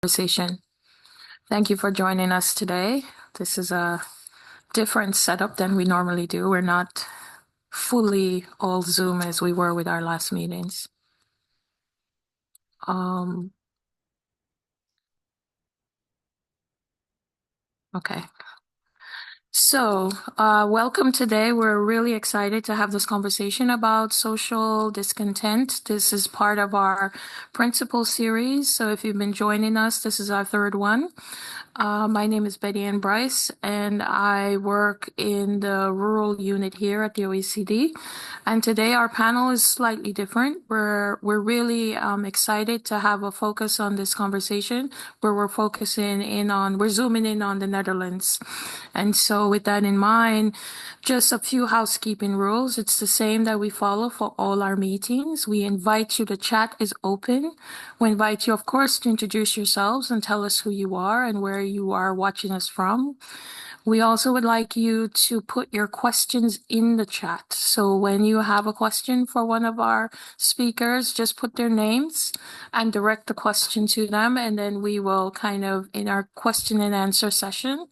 Conversation. Thank you for joining us today. This is a different setup than we normally do. We're not fully all Zoom as we were with our last meetings. Okay. So, welcome today. We're really excited to have this conversation about social discontent. This is part of our principal series. So, if you've been joining us, this is our third one. My name is Betty Ann Bryce, and I work in the rural unit here at the OECD. And today our panel is slightly different. We're really excited to have a focus on this conversation where we're zooming in on the Netherlands. And so with that in mind, just a few housekeeping rules. It's the same that we follow for all our meetings. We invite you, the chat is open. We invite you, of course, to introduce yourselves and tell us who you are and where you are watching us from. We also would like you to put your questions in the chat. So when you have a question for one of our speakers, just put their names and direct the question to them. And then we will in our question and answer session,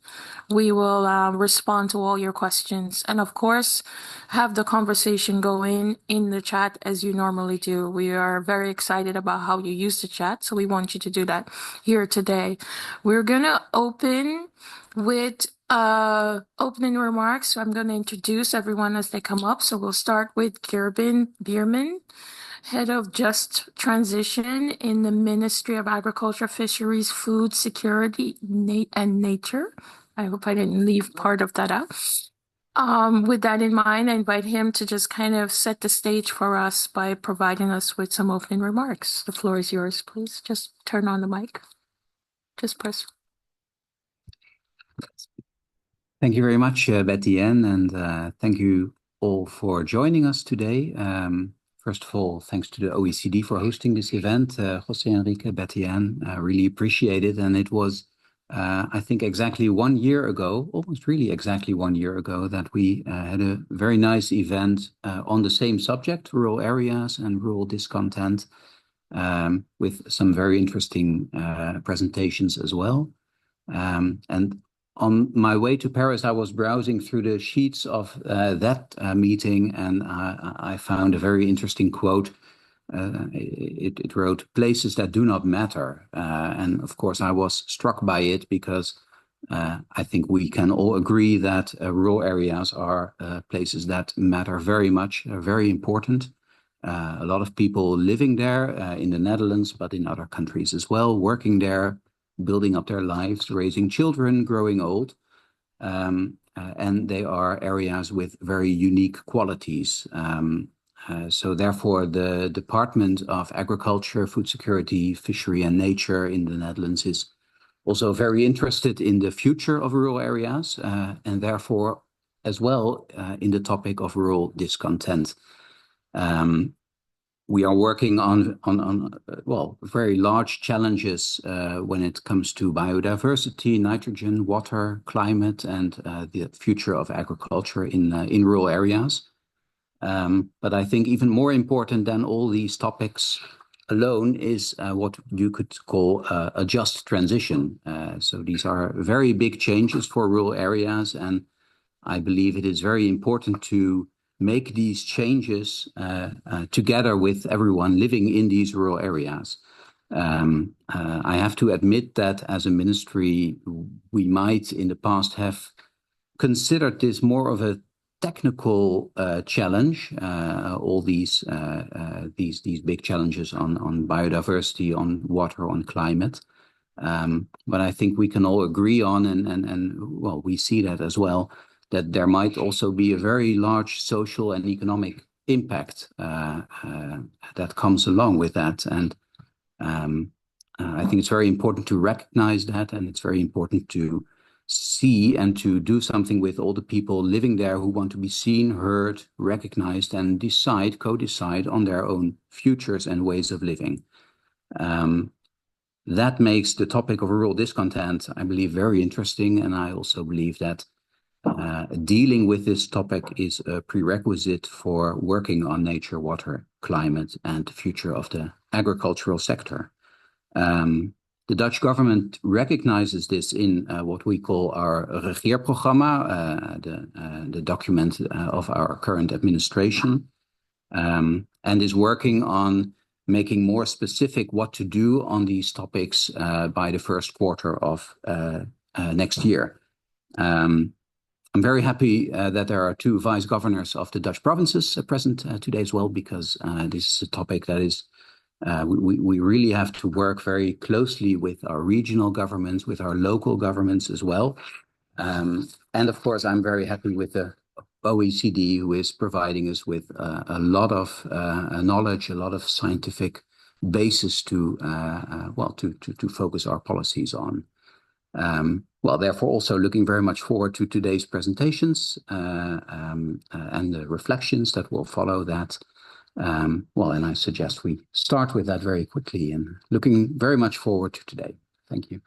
we will respond to all your questions. And of course, have the conversation going in the chat as you normally do. We are very excited about how you use the chat. So we want you to do that here today. We're going to open with opening remarks. So I'm going to introduce everyone as they come up. So we'll start with Gerben Bierman, Head of Just Transition in the Ministry of Agriculture, Fisheries, Food Security, and Nature. I hope I didn't leave part of that out. With that in mind, I invite him to just kind of set the stage for us by providing us with some opening remarks. The floor is yours, please. Just turn on the mic. Just press. Thank you very much, Betty Ann, and thank you all for joining us today. First of all, thanks to the OECD for hosting this event. José Enrique, Betty Ann, really appreciate it. And it was, I think, exactly 1 year ago, almost really exactly 1 year ago, that we had a very nice event on the same subject, rural areas and rural discontent, with some very interesting presentations as well. And on my way to Paris, I was browsing through the sheets of that meeting, and I found a very interesting quote. It wrote, "Places that do not matter." And of course, I was struck by it because I think we can all agree that rural areas are places that matter very much, very important. A lot of people living there in the Netherlands, but in other countries as well, working there, building up their lives, raising children, growing old. And they are areas with very unique qualities. So therefore, the Department of Agriculture, Food Security, Fishery and Nature in the Netherlands is also very interested in the future of rural areas, and therefore as well in the topic of rural discontent. We are working on very large challenges when it comes to biodiversity, nitrogen, water, climate, and the future of agriculture in rural areas. But I think even more important than all these topics alone is what you could call a just transition. So these are very big changes for rural areas, and I believe it is very important to make these changes together with everyone living in these rural areas. I have to admit that as a ministry, we might in the past have considered this more of a technical challenge, all these big challenges on biodiversity, on water, on climate. But I think we can all agree on, and we see that as well, that there might also be a very large social and economic impact that comes along with that. And I think it's very important to recognize that, and it's very important to see and to do something with all the people living there who want to be seen, heard, recognized, and co-decide on their own futures and ways of living. That makes the topic of rural discontent, I believe, very interesting, and I also believe that dealing with this topic is a prerequisite for working on nature, water, climate, and the future of the agricultural sector. The Dutch government recognizes this in what we call our regeerprogramma, the document of our current administration, and is working on making more specific what to do on these topics by the first quarter of next year. I'm very happy that there are two vice governors of the Dutch provinces present today as well, because this is a topic that is we really have to work very closely with our regional governments, with our local governments as well. And of course, I'm very happy with the OECD, who is providing us with a lot of knowledge, a lot of scientific basis to focus our policies on. Therefore, also looking very much forward to today's presentations and the reflections that will follow that. And I suggest we start with that very quickly, and looking very much forward to today. Thank you.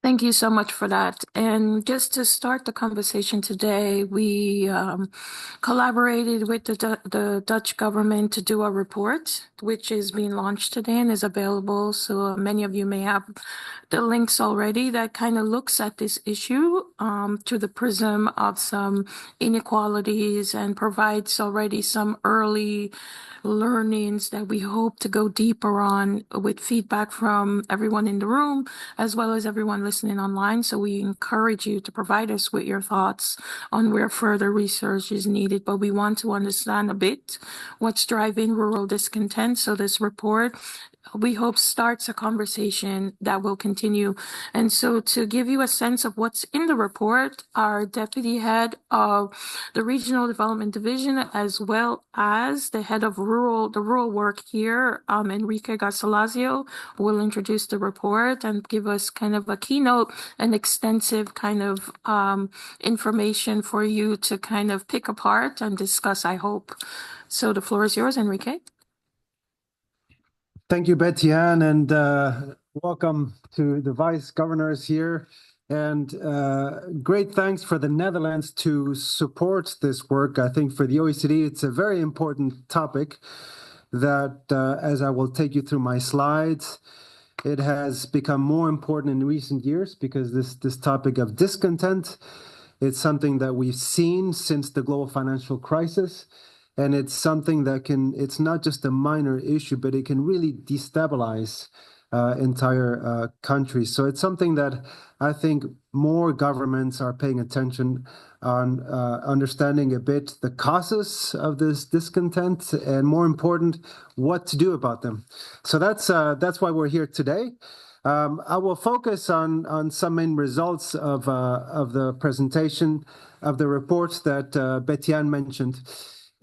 Thank you so much for that. And just to start the conversation today, we collaborated with the Dutch government to do a report, which is being launched today and is available. So many of you may have the links already, that kind of looks at this issue through the prism of some inequalities and provides already some early learnings that we hope to go deeper on with feedback from everyone in the room, as well as everyone listening online. So we encourage you to provide us with your thoughts on where further research is needed. But we want to understand a bit what's driving rural discontent. So this report, we hope, starts a conversation that will continue. And so to give you a sense of what's in the report, our deputy head of the Regional Development Division, as well as the head of the rural work here, Enrique Garcilaso, will introduce the report and give us kind of a keynote and extensive kind of information for you to kind of pick apart and discuss, I hope. So the floor is yours, Enrique. Thank you, Betty-Ann, and welcome to the vice governors here. And great thanks for the Netherlands to support this work. I think for the OECD, it's a very important topic that, as I will take you through my slides, it has become more important in recent years, because this topic of discontent, it's something that we've seen since the global financial crisis. And it's something that it's not just a minor issue, but it can really destabilize entire countries. So it's something that I think more governments are paying attention on, understanding a bit the causes of this discontent, and more important, what to do about them. So that's why we're here today. I will focus on some main results of the presentation of the reports that Betty-Ann mentioned.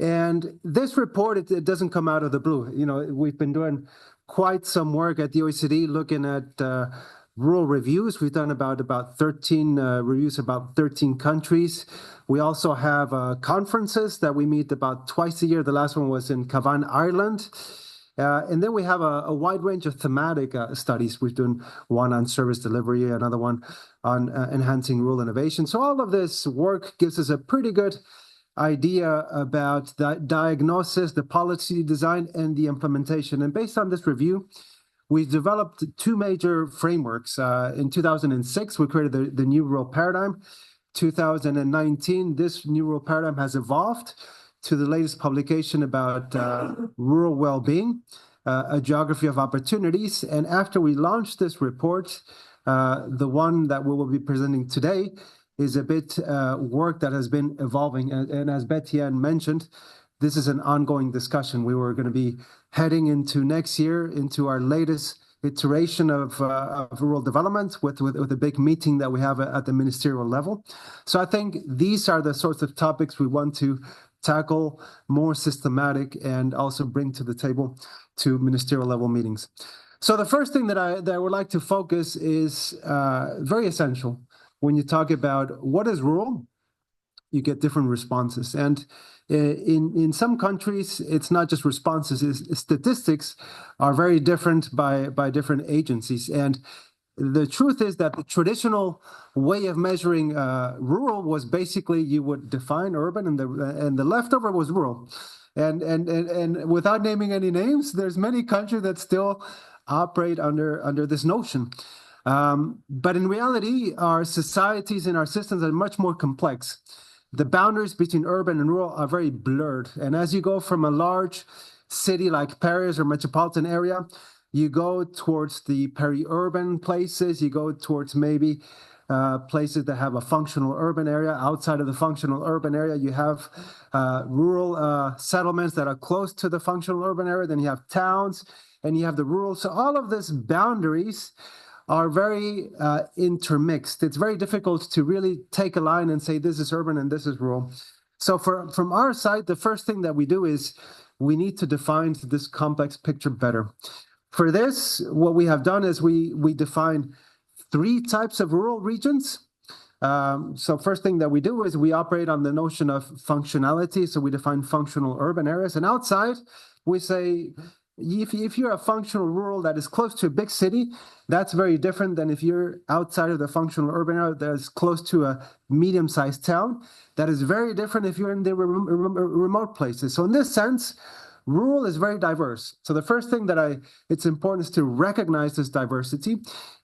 And this report, it doesn't come out of the blue. You know, we've been doing quite some work at the OECD looking at rural reviews. We've done about 13 reviews, about 13 countries. We also have conferences that we meet about twice a year. The last one was in Cavan, Ireland. And then we have a wide range of thematic studies. We've done one on service delivery, another one on enhancing rural innovation. So all of this work gives us a pretty good idea about the diagnosis, the policy design, and the implementation. And based on this review, we developed two major frameworks. In 2006, we created the new rural paradigm. 2019, this new rural paradigm has evolved to the latest publication about rural well-being, a geography of opportunities. And after we launched this report, the one that we will be presenting today is a bit work that has been evolving. And as Betty-Ann mentioned, this is an ongoing discussion. We were going to be heading into next year, into our latest iteration of rural development with a big meeting that we have at the ministerial level. So I think these are the sorts of topics we want to tackle more systematic and also bring to the table to ministerial level meetings. So the first thing that I would like to focus is very essential. When you talk about what is rural, you get different responses. And in some countries, it's not just responses, statistics are very different by different agencies. And the truth is that the traditional way of measuring rural was basically you would define urban, and the leftover was rural. And without naming any names, there's many countries that still operate under this notion. But in reality, our societies and our systems are much more complex. The boundaries between urban and rural are very blurred. And as you go from a large city like Paris or metropolitan area, you go towards the peri-urban places, you go towards maybe places that have a functional urban area. Outside of the functional urban area, you have rural settlements that are close to the functional urban area. Then you have towns, and you have the rural. So all of these boundaries are very intermixed. It's very difficult to really take a line and say this is urban and this is rural. So from our side, the first thing that we do is we need to define this complex picture better. For this, what we have done is we define 3 types of rural regions. So first thing that we do is we operate on the notion of functionality. So we define functional urban areas. And outside, we say, if you're a functional rural that is close to a big city, that's very different than if you're outside of the functional urban area that is close to a medium-sized town. That is very different if you're in the remote places. So in this sense, rural is very diverse. So the first thing that it's important is to recognize this diversity.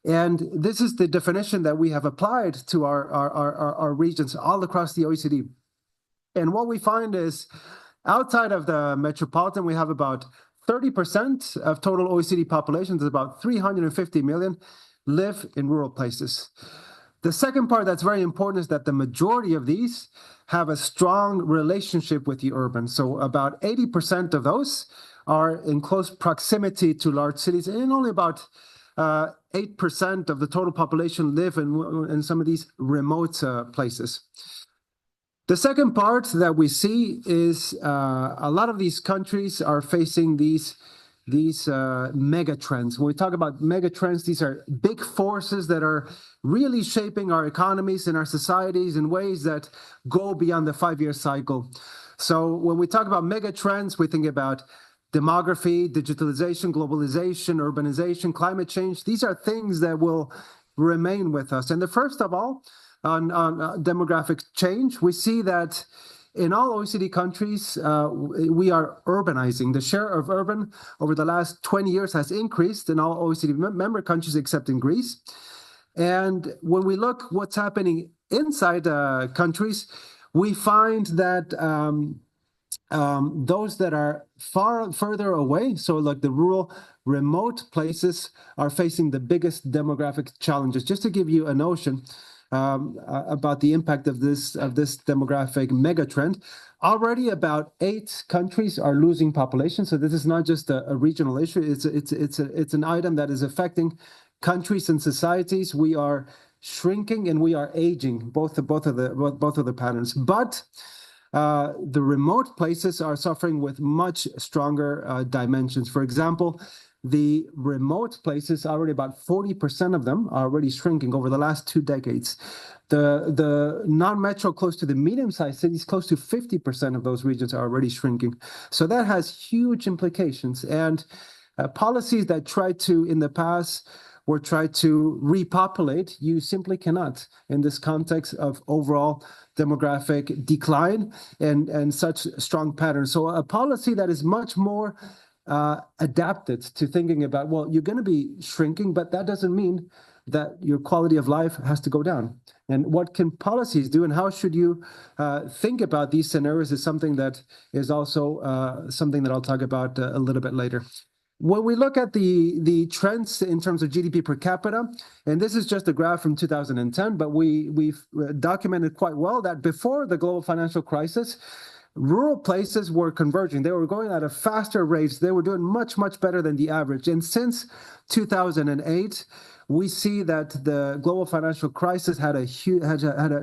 And this is the definition that we have applied to our regions all across the OECD. And what we find is outside of the metropolitan, we have about 30% of total OECD populations, about 350 million, live in rural places. The second part that's very important is that the majority of these have a strong relationship with the urban. So about 80% of those are in close proximity to large cities, and only about 8% of the total population live in some of these remote places. The second part that we see is a lot of these countries are facing these mega trends. When we talk about mega trends, these are big forces that are really shaping our economies and our societies in ways that go beyond the 5-year cycle. So when we talk about mega trends, we think about demography, digitalization, globalization, urbanization, climate change. These are things that will remain with us. And the first of all, on demographic change, we see that in all OECD countries, we are urbanizing. The share of urban over the last 20 years has increased in all OECD member countries except in Greece. And when we look what's happening inside countries, we find that those that are further away, so like the rural, remote places, are facing the biggest demographic challenges. Just to give you a notion, about the impact of this demographic megatrend. Already about 8 countries are losing population. So this is not just a regional issue. It's an item that is affecting countries and societies. We are shrinking and we are aging, both of the patterns. But the remote places are suffering with much stronger dimensions. For example, the remote places, already about 40% of them are already shrinking over the last 2 decades. The non-metro close to the medium-sized cities, close to 50% of those regions are already shrinking. So that has huge implications. And policies that in the past, were tried to repopulate, you simply cannot in this context of overall demographic decline and such strong patterns. So a policy that is much more adapted to thinking about, well, you're going to be shrinking, but that doesn't mean that your quality of life has to go down. And what can policies do, and how should you think about these scenarios is something that is also something that I'll talk about a little bit later. When we look at the trends in terms of GDP per capita, and this is just a graph from 2010, but we've documented quite well that before the global financial crisis, rural places were converging. They were going at a faster rate. They were doing much, much better than the average. And since 2008, we see that the global financial crisis had a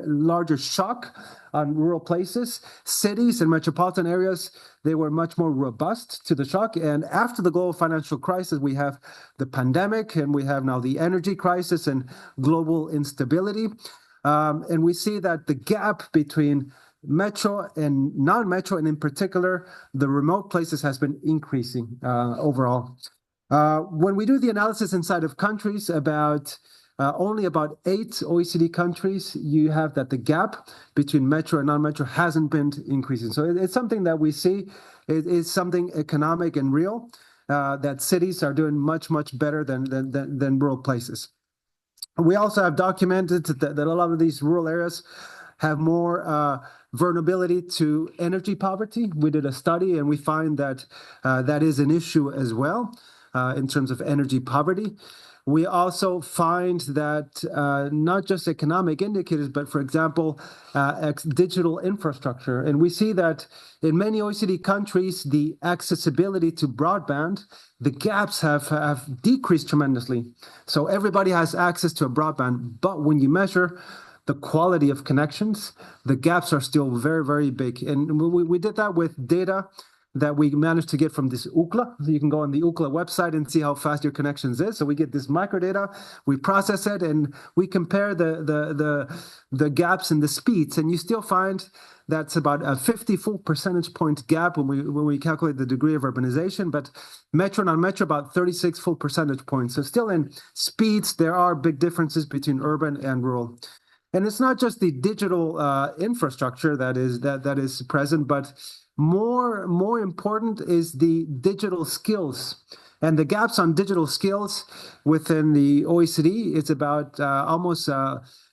larger shock on rural places. Cities and metropolitan areas, they were much more robust to the shock. And after the global financial crisis, we have the pandemic, and we have now the energy crisis and global instability. And we see that the gap between metro and non-metro, and in particular, the remote places, has been increasing overall. When we do the analysis inside of countries, only about 8 OECD countries, you have that the gap between metro and non-metro hasn't been increasing. So it's something that we see. It is something economic and real. that cities are doing much, much better than rural places. We also have documented that a lot of these rural areas have more vulnerability to energy poverty. We did a study and we find that that is an issue as well in terms of energy poverty. We also find that not just economic indicators, but for example, digital infrastructure. And we see that in many OECD countries, the accessibility to broadband, the gaps have decreased tremendously. So everybody has access to a broadband, but when you measure the quality of connections, the gaps are still very, very big. And we did that with data that we managed to get from this Ookla. So you can go on the Ookla website and see how fast your connections is. So we get this microdata, we process it, and we compare the gaps in the speeds. And you still find that's about a 54 percentage point gap when we calculate the degree of urbanization, but metro on metro about 36 full percentage points. So still in speeds, there are big differences between urban and rural. And it's not just the digital infrastructure that is present, but more important is the digital skills. And the gaps on digital skills within the OECD, it's about almost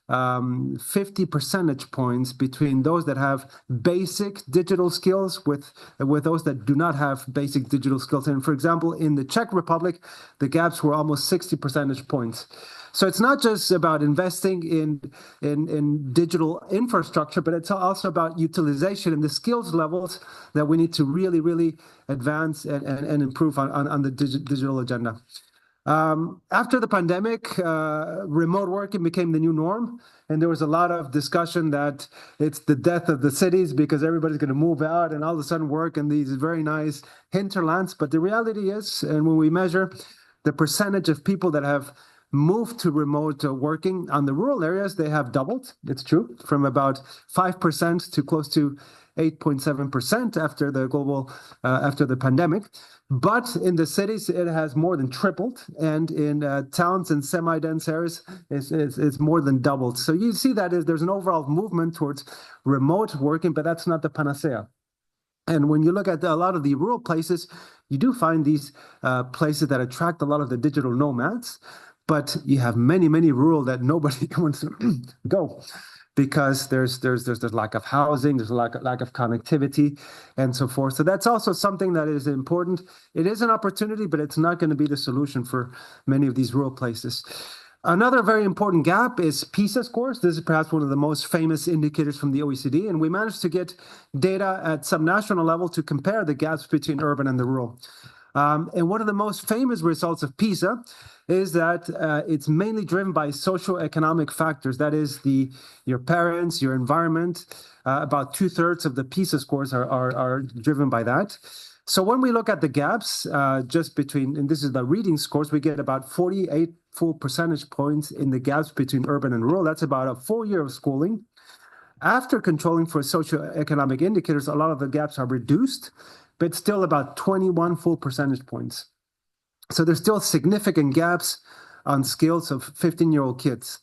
50 percentage points between those that have basic digital skills with those that do not have basic digital skills. And for example, in the Czech Republic, the gaps were almost 60 percentage points. So it's not just about investing in digital infrastructure, but it's also about utilization and the skills levels that we need to really, really advance and improve on the digital agenda. After the pandemic, remote working became the new norm. And there was a lot of discussion that it's the death of the cities because everybody's going to move out and all of a sudden work in these very nice hinterlands. But the reality is, and when we measure the percentage of people that have moved to remote working on the rural areas, they have doubled. It's true, from about 5% to close to 8.7% after the pandemic. But in the cities, it has more than tripled, and in towns and semi-dense areas, it's more than doubled. So you see that there's an overall movement towards remote working, but that's not the panacea. And when you look at a lot of the rural places, you do find these places that attract a lot of the digital nomads. But you have many, many rural that nobody wants to go because there's lack of housing, there's a lack of connectivity, and so forth. So that's also something that is important. It is an opportunity, but it's not going to be the solution for many of these rural places. Another very important gap is PISA scores. This is perhaps one of the most famous indicators from the OECD, and we managed to get data at some national level to compare the gaps between urban and the rural. And one of the most famous results of PISA is that it's mainly driven by socioeconomic factors. That is your parents, your environment. About 2/3 of the PISA scores are driven by that. So when we look at the gaps just between, and this is the reading scores, we get about 48 full percentage points in the gaps between urban and rural. That's about a full year of schooling. After controlling for socioeconomic indicators, a lot of the gaps are reduced, but still about 21 full percentage points. So there's still significant gaps on skills of 15-year-old kids.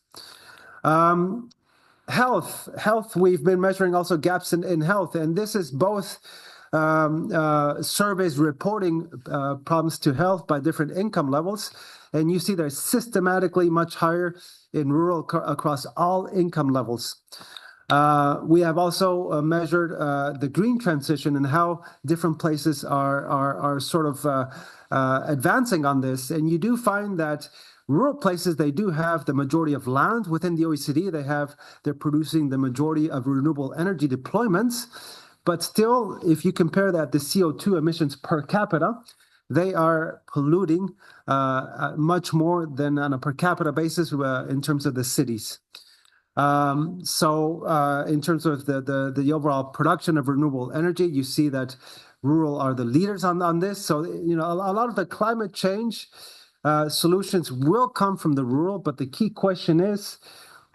Health, we've been measuring also gaps in health, and this is both surveys reporting problems to health by different income levels. And you see they're systematically much higher in rural across all income levels. We have also measured the green transition and how different places are sort of advancing on this. And you do find that rural places, they do have the majority of land within the OECD. They're producing the majority of renewable energy deployments. But still, if you compare that to CO2 emissions per capita, they are polluting much more than on a per capita basis in terms of the cities. So in terms of the overall production of renewable energy, you see that rural are the leaders on this. So, a lot of the climate change solutions will come from the rural, but the key question is,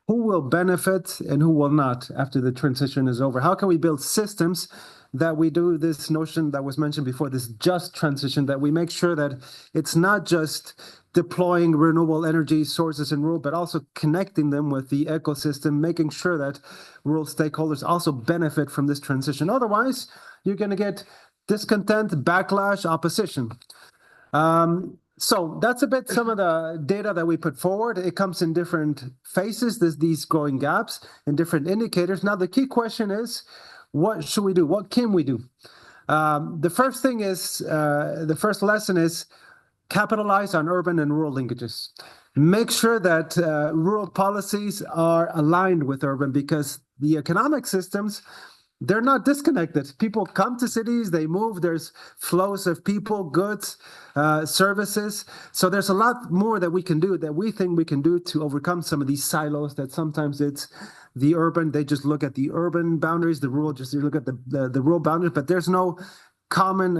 who will benefit and who will not after the transition is over? How can we build systems that we do this notion that was mentioned before, this just transition, that we make sure that it's not just deploying renewable energy sources in rural, but also connecting them with the ecosystem, making sure that rural stakeholders also benefit from this transition. Otherwise, you're going to get discontent, backlash, opposition. So that's a bit some of the data that we put forward. It comes in different phases, these growing gaps in different indicators. Now, the key question is, what should we do? What can we do? The first thing is, the first lesson is capitalize on urban and rural linkages. Make sure that rural policies are aligned with urban because the economic systems, they're not disconnected. People come to cities, they move, there's flows of people, goods, services. So there's a lot more that we can do, that we think we can do to overcome some of these silos that sometimes it's the urban, they just look at the urban boundaries, the rural, just look at the rural boundaries, but there's no common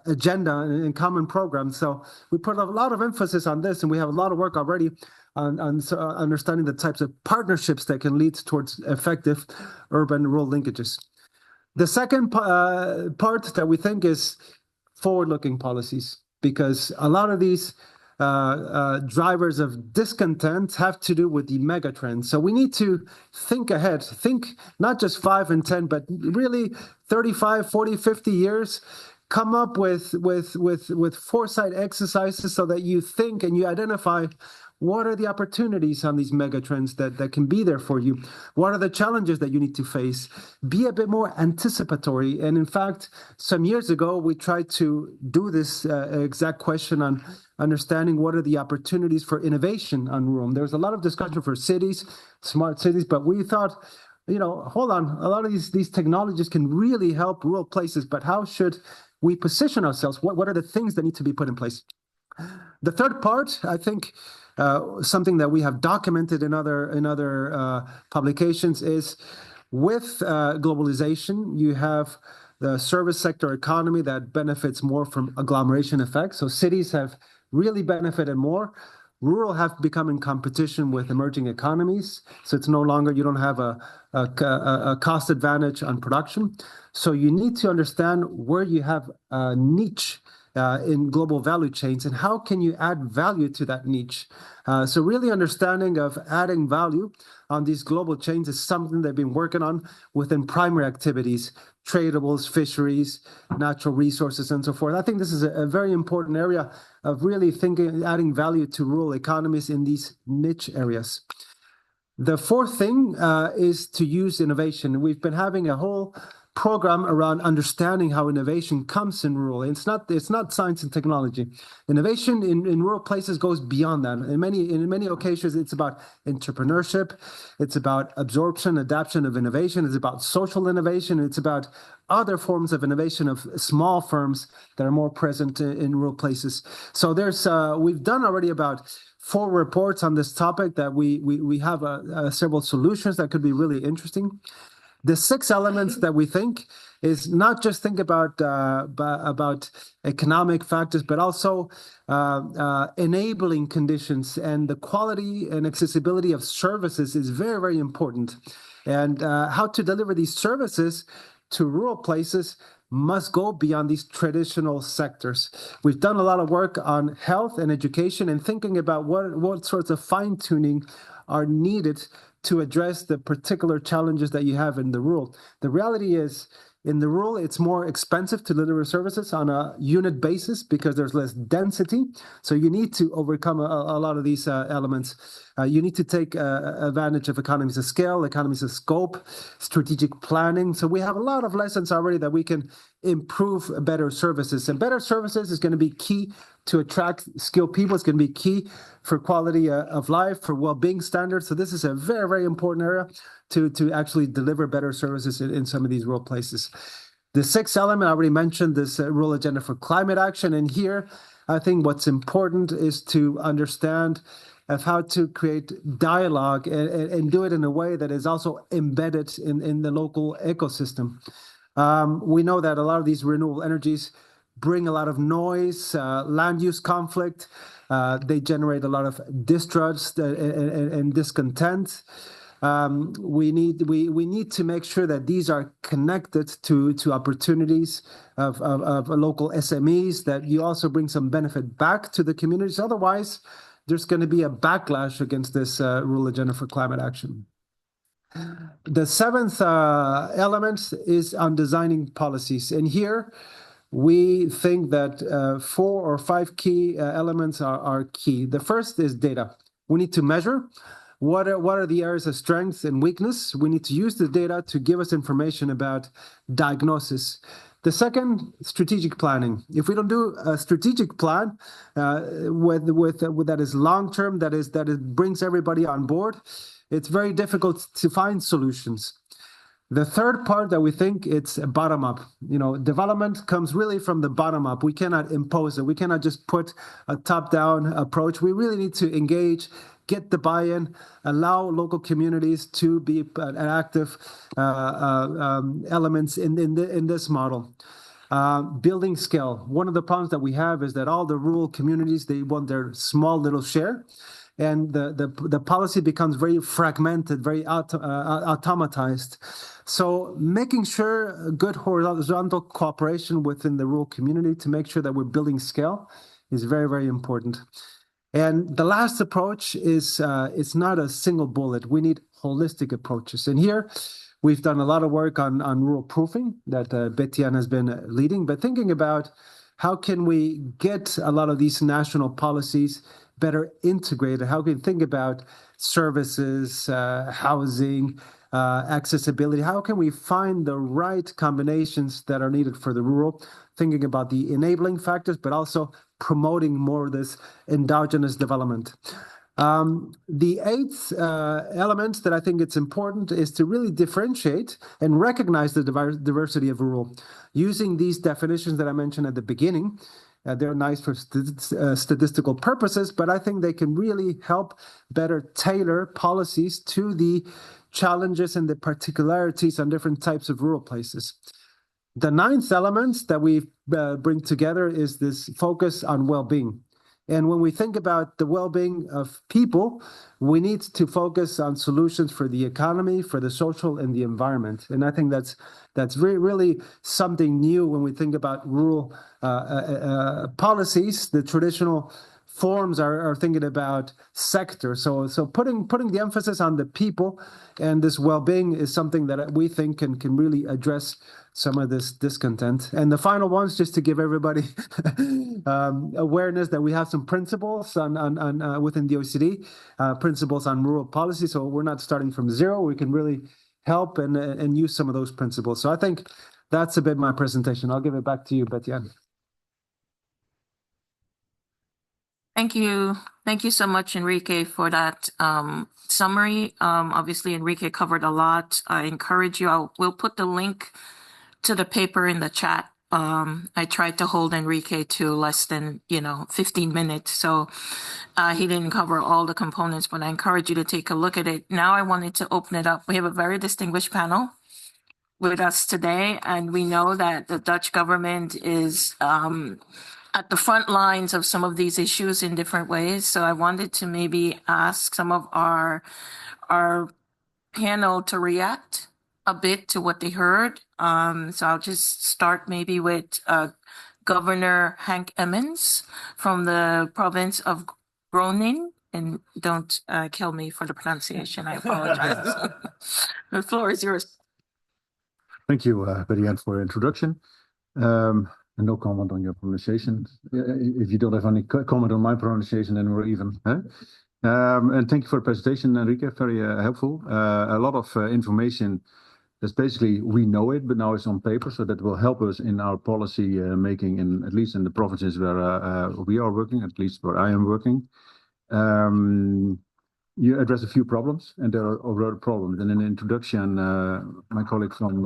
agenda and common program. So we put a lot of emphasis on this, and we have a lot of work already on understanding the types of partnerships that can lead towards effective urban-rural linkages. The second part that we think is forward-looking policies, because a lot of these drivers of discontent have to do with the mega trends. So we need to think ahead, think not just 5 and 10, but really 35, 40, 50 years. Come up with foresight exercises so that you think and you identify what are the opportunities on these mega trends that can be there for you? What are the challenges that you need to face? Be a bit more anticipatory. And in fact, some years ago, we tried to do this exact question on understanding what are the opportunities for innovation on rural. There was a lot of discussion for cities, smart cities, but we thought, hold on, a lot of these technologies can really help rural places, but how should we position ourselves? What are the things that need to be put in place? The third part, I think, something that we have documented in other publications is with globalization, you have the service sector economy that benefits more from agglomeration effects. So cities have really benefited more. Rural have become in competition with emerging economies. So it's no longer, you don't have a cost advantage on production. So you need to understand where you have a niche in global value chains and how can you add value to that niche. So really understanding of adding value on these global chains is something they've been working on within primary activities, tradables, fisheries, natural resources, and so forth. I think this is a very important area of really thinking, adding value to rural economies in these niche areas. The fourth thing is to use innovation. We've been having a whole program around understanding how innovation comes in rural. It's not science and technology. Innovation in rural places goes beyond that. In many occasions, it's about entrepreneurship. It's about absorption, adaptation of innovation. It's about social innovation. It's about other forms of innovation of small firms that are more present in rural places. So we've done already about 4 reports on this topic that we have several solutions that could be really interesting. The 6 elements that we think is not just think about economic factors, but also enabling conditions, and the quality and accessibility of services is very, very important. And how to deliver these services to rural places must go beyond these traditional sectors. We've done a lot of work on health and education and thinking about what sorts of fine-tuning are needed to address the particular challenges that you have in the rural. The reality is, in the rural, it's more expensive to deliver services on a unit basis because there's less density. So you need to overcome a lot of these elements. You need to take advantage of economies of scale, economies of scope, strategic planning. So we have a lot of lessons already that we can improve better services. And better services is going to be key to attract skilled people. It's going to be key for quality of life, for well-being standards. So this is a very, very important area to actually deliver better services in some of these rural places. The 6th element, I already mentioned this rural agenda for climate action. And here, I think what's important is to understand of how to create dialogue and do it in a way that is also embedded in the local ecosystem. We know that a lot of these renewable energies bring a lot of noise, land use conflict. They generate a lot of distrust and discontent. We need to make sure that these are connected to opportunities of local SMEs, that you also bring some benefit back to the communities. Otherwise, there's going to be a backlash against this rural agenda for climate action. The 7th element is on designing policies. And here, we think that 4 or 5 key elements are key. The first is data. We need to measure what are the areas of strength and weakness. We need to use the data to give us information about diagnosis. The second, strategic planning. If we don't do a strategic plan that is long term, that it brings everybody on board, it's very difficult to find solutions. The third part that we think it's bottom up. Development comes really from the bottom up. We cannot impose it. We cannot just put a top-down approach. We really need to engage, get the buy-in, allow local communities to be an active elements in this model. Building scale. One of the problems that we have is that all the rural communities, they want their small little share. And the policy becomes very fragmented, very automatized. So making sure good horizontal cooperation within the rural community to make sure that we're building scale is very, very important. And the last approach is it's not a single bullet. We need holistic approaches. And here we've done a lot of work on rural proofing that Betienne has been leading, but thinking about how can we get a lot of these national policies better integrated? How can we think about services, housing, accessibility? How can we find the right combinations that are needed for the rural? Thinking about the enabling factors, but also promoting more of this endogenous development. The eighth element that I think it's important is to really differentiate and recognize the diversity of rural. Using these definitions that I mentioned at the beginning, they're nice for statistical purposes, but I think they can really help better tailor policies to the challenges and the particularities on different types of rural places. The ninth element that we bring together is this focus on well-being. And when we think about the well-being of people, we need to focus on solutions for the economy, for the social, and the environment. And I think that's really something new when we think about rural policies. The traditional forms are thinking about sector. So putting the emphasis on the people and this well-being is something that we think can really address some of this discontent. And the final ones, just to give everybody awareness that we have some principles on within the OECD, principles on rural policy. So we're not starting from zero. We can really help and use some of those principles. So I think that's a bit my presentation. I'll give it back to you, Betienne. Thank you. Thank you so much, Enrique, for that summary. Obviously, Enrique covered a lot. I encourage you, we'll put the link to the paper in the chat. I tried to hold Enrique to less than 15 minutes, so he didn't cover all the components, but I encourage you to take a look at it. Now I wanted to open it up. We have a very distinguished panel with us today, and we know that the Dutch government is at the front lines of some of these issues in different ways. So I wanted to maybe ask some of our panel to react a bit to what they heard. So I'll just start maybe with Governor Hank Emmons from the province of Groningen. And don't kill me for the pronunciation. I apologize. The floor is yours. Thank you, Betienne, for your introduction. And no comment on your pronunciation. If you don't have any comment on my pronunciation, then we're even. And thank you for the presentation, Enrique. Very helpful. A lot of information. That's basically, we know it, but now it's on paper, so that will help us in our policy making, at least in the provinces where we are working, at least where I am working. You address a few problems, and there are other problems. And in the introduction, my colleague from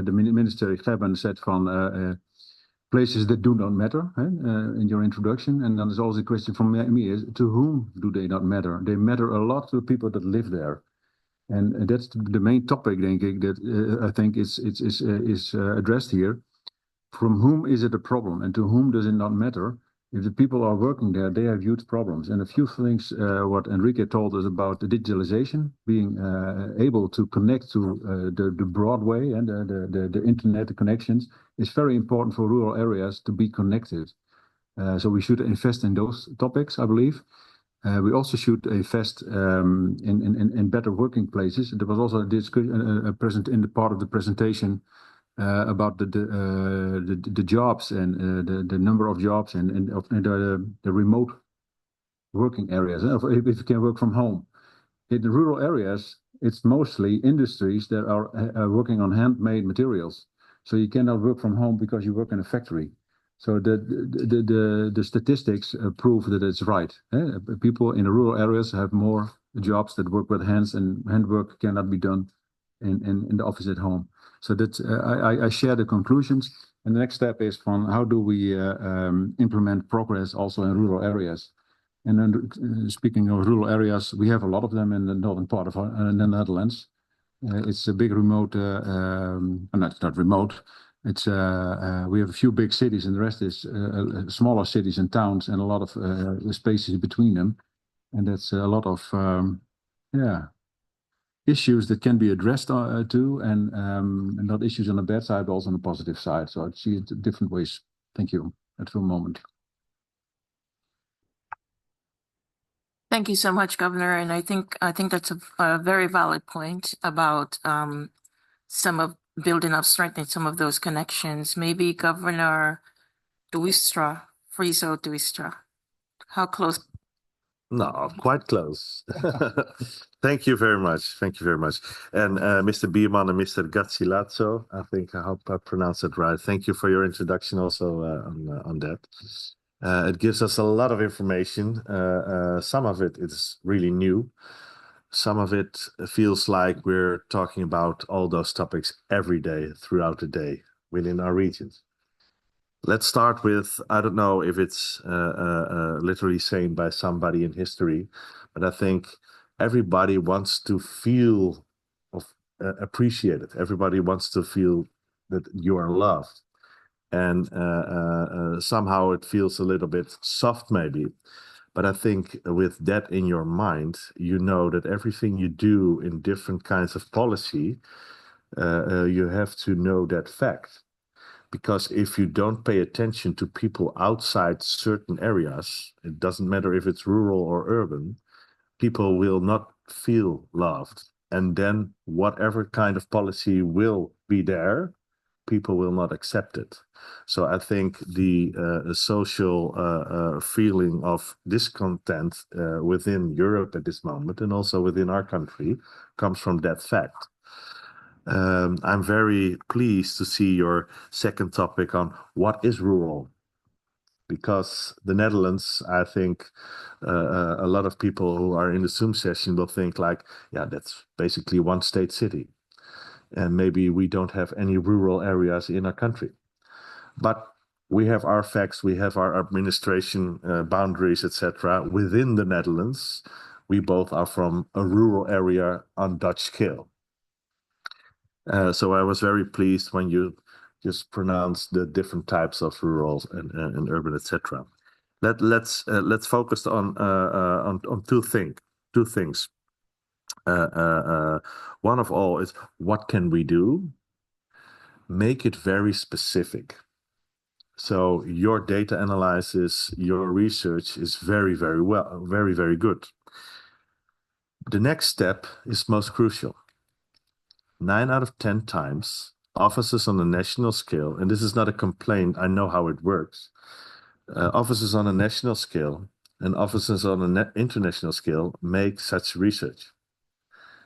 the Ministry, Geben, said from places that do not matter in your introduction. And then there's also a question from me is, to whom do they not matter? They matter a lot to the people that live there. And that's the main topic, that I think is addressed here. From whom is it a problem, and to whom does it not matter? If the people are working there, they have huge problems. And a few things, what Enrique told us about the digitalization, being able to connect to the broad way and the internet connections is very important for rural areas to be connected. So we should invest in those topics, I believe. We also should invest in better working places. There was also a discussion present in the part of the presentation about the jobs and the number of jobs and the remote working areas. If you can work from home. In the rural areas, it's mostly industries that are working on handmade materials. So you cannot work from home because you work in a factory. So the statistics prove that it's right. People in the rural areas have more jobs that work with hands, and handwork cannot be done in the office at home. So that's I share the conclusions. And the next step is from how do we implement progress also in rural areas. And then speaking of rural areas, we have a lot of them in the northern part of the Netherlands. It's a big remote, not remote. It's we have a few big cities, and the rest is smaller cities and towns, and a lot of spaces between them. And that's a lot of issues that can be addressed too, and not issues on the bad side, but also on the positive side. So I see it different ways. Thank you. At the moment. Thank you so much, Governor. And I think that's a very valid point about some of building up, strengthening some of those connections. Maybe Governor Duistra, Friso Duistra. How close? No, quite close. Thank you very much. Thank you very much. And Mr. Bierman and Mr. Gazzilazzo, I hope I pronounced it right. Thank you for your introduction also on that. It gives us a lot of information. Some of it is really new. Some of it feels like we're talking about all those topics every day throughout the day within our regions. Let's start with, I don't know if it's literally saying by somebody in history, but I think everybody wants to feel appreciated. Everybody wants to feel that you are loved. And somehow it feels a little bit soft maybe. But I think with that in your mind, you know that everything you do in different kinds of policy, you have to know that fact. Because if you don't pay attention to people outside certain areas, it doesn't matter if it's rural or urban, people will not feel loved. And then whatever kind of policy will be there, people will not accept it. So I think the social feeling of discontent within Europe at this moment and also within our country comes from that fact. I'm very pleased to see your second topic on what is rural. Because the Netherlands, I think a lot of people who are in the Zoom session will think like, yeah, that's basically one state city. And maybe we don't have any rural areas in our country. But we have our facts, we have our administration boundaries, etc. Within the Netherlands, we both are from a rural area on Dutch scale. So I was very pleased when you just pronounced the different types of rural and urban, etc. Let's focus on two things. One of all is what can we do? Make it very specific. So your data analysis, your research is very, very well, very, very good. The next step is most crucial. 9 out of 10 times, offices on a national scale, and this is not a complaint, I know how it works. Offices on a national scale and offices on an international scale make such research.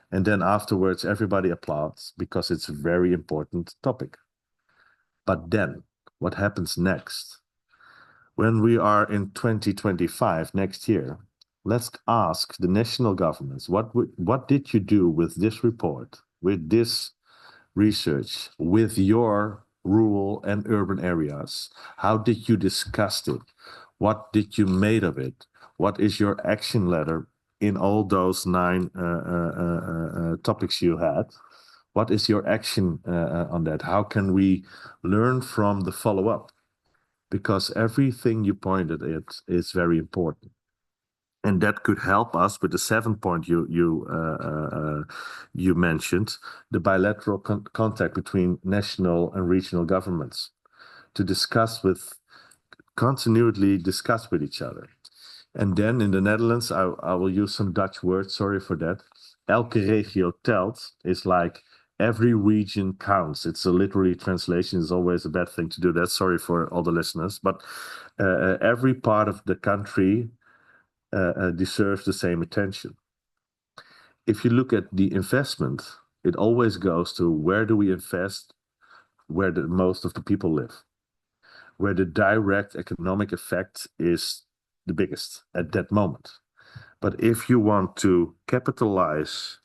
And then afterwards, everybody applauds because it's a very important topic. But then, what happens next? When we are in 2025, next year, let's ask the national governments, what did you do with this report, with this research, with your rural and urban areas? How did you discuss it? What did you made of it? What is your action letter in all those 9 topics you had? What is your action on that? How can we learn from the follow-up? Because everything you pointed at is very important. And that could help us with the 7th point you mentioned, the bilateral contact between national and regional governments to continually discuss with each other. And then in the Netherlands, I will use some Dutch words, sorry for that. Elke regio telt is like every region counts. It's a literary translation. It's always a bad thing to do that. Sorry for all the listeners, but every part of the country deserves the same attention. If you look at the investment, it always goes to where do we invest, where the most of the people live, where the direct economic effect is the biggest at that moment. But if you want to capitalize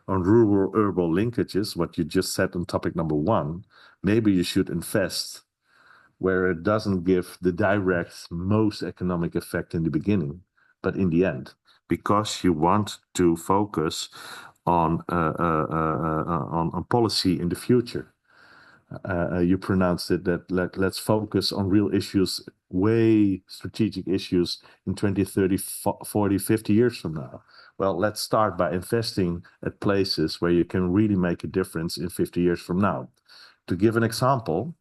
on rural-urban linkages, what you just said on topic number 1, maybe you should invest where it doesn't give the direct most economic effect in the beginning, but in the end, because you want to focus on policy in the future. You pronounced it that let's focus on real issues, way strategic issues in 20, 30, 40, 50 years from now. Well, let's start by investing at places where you can really make a difference in 50 years from now. To give an example,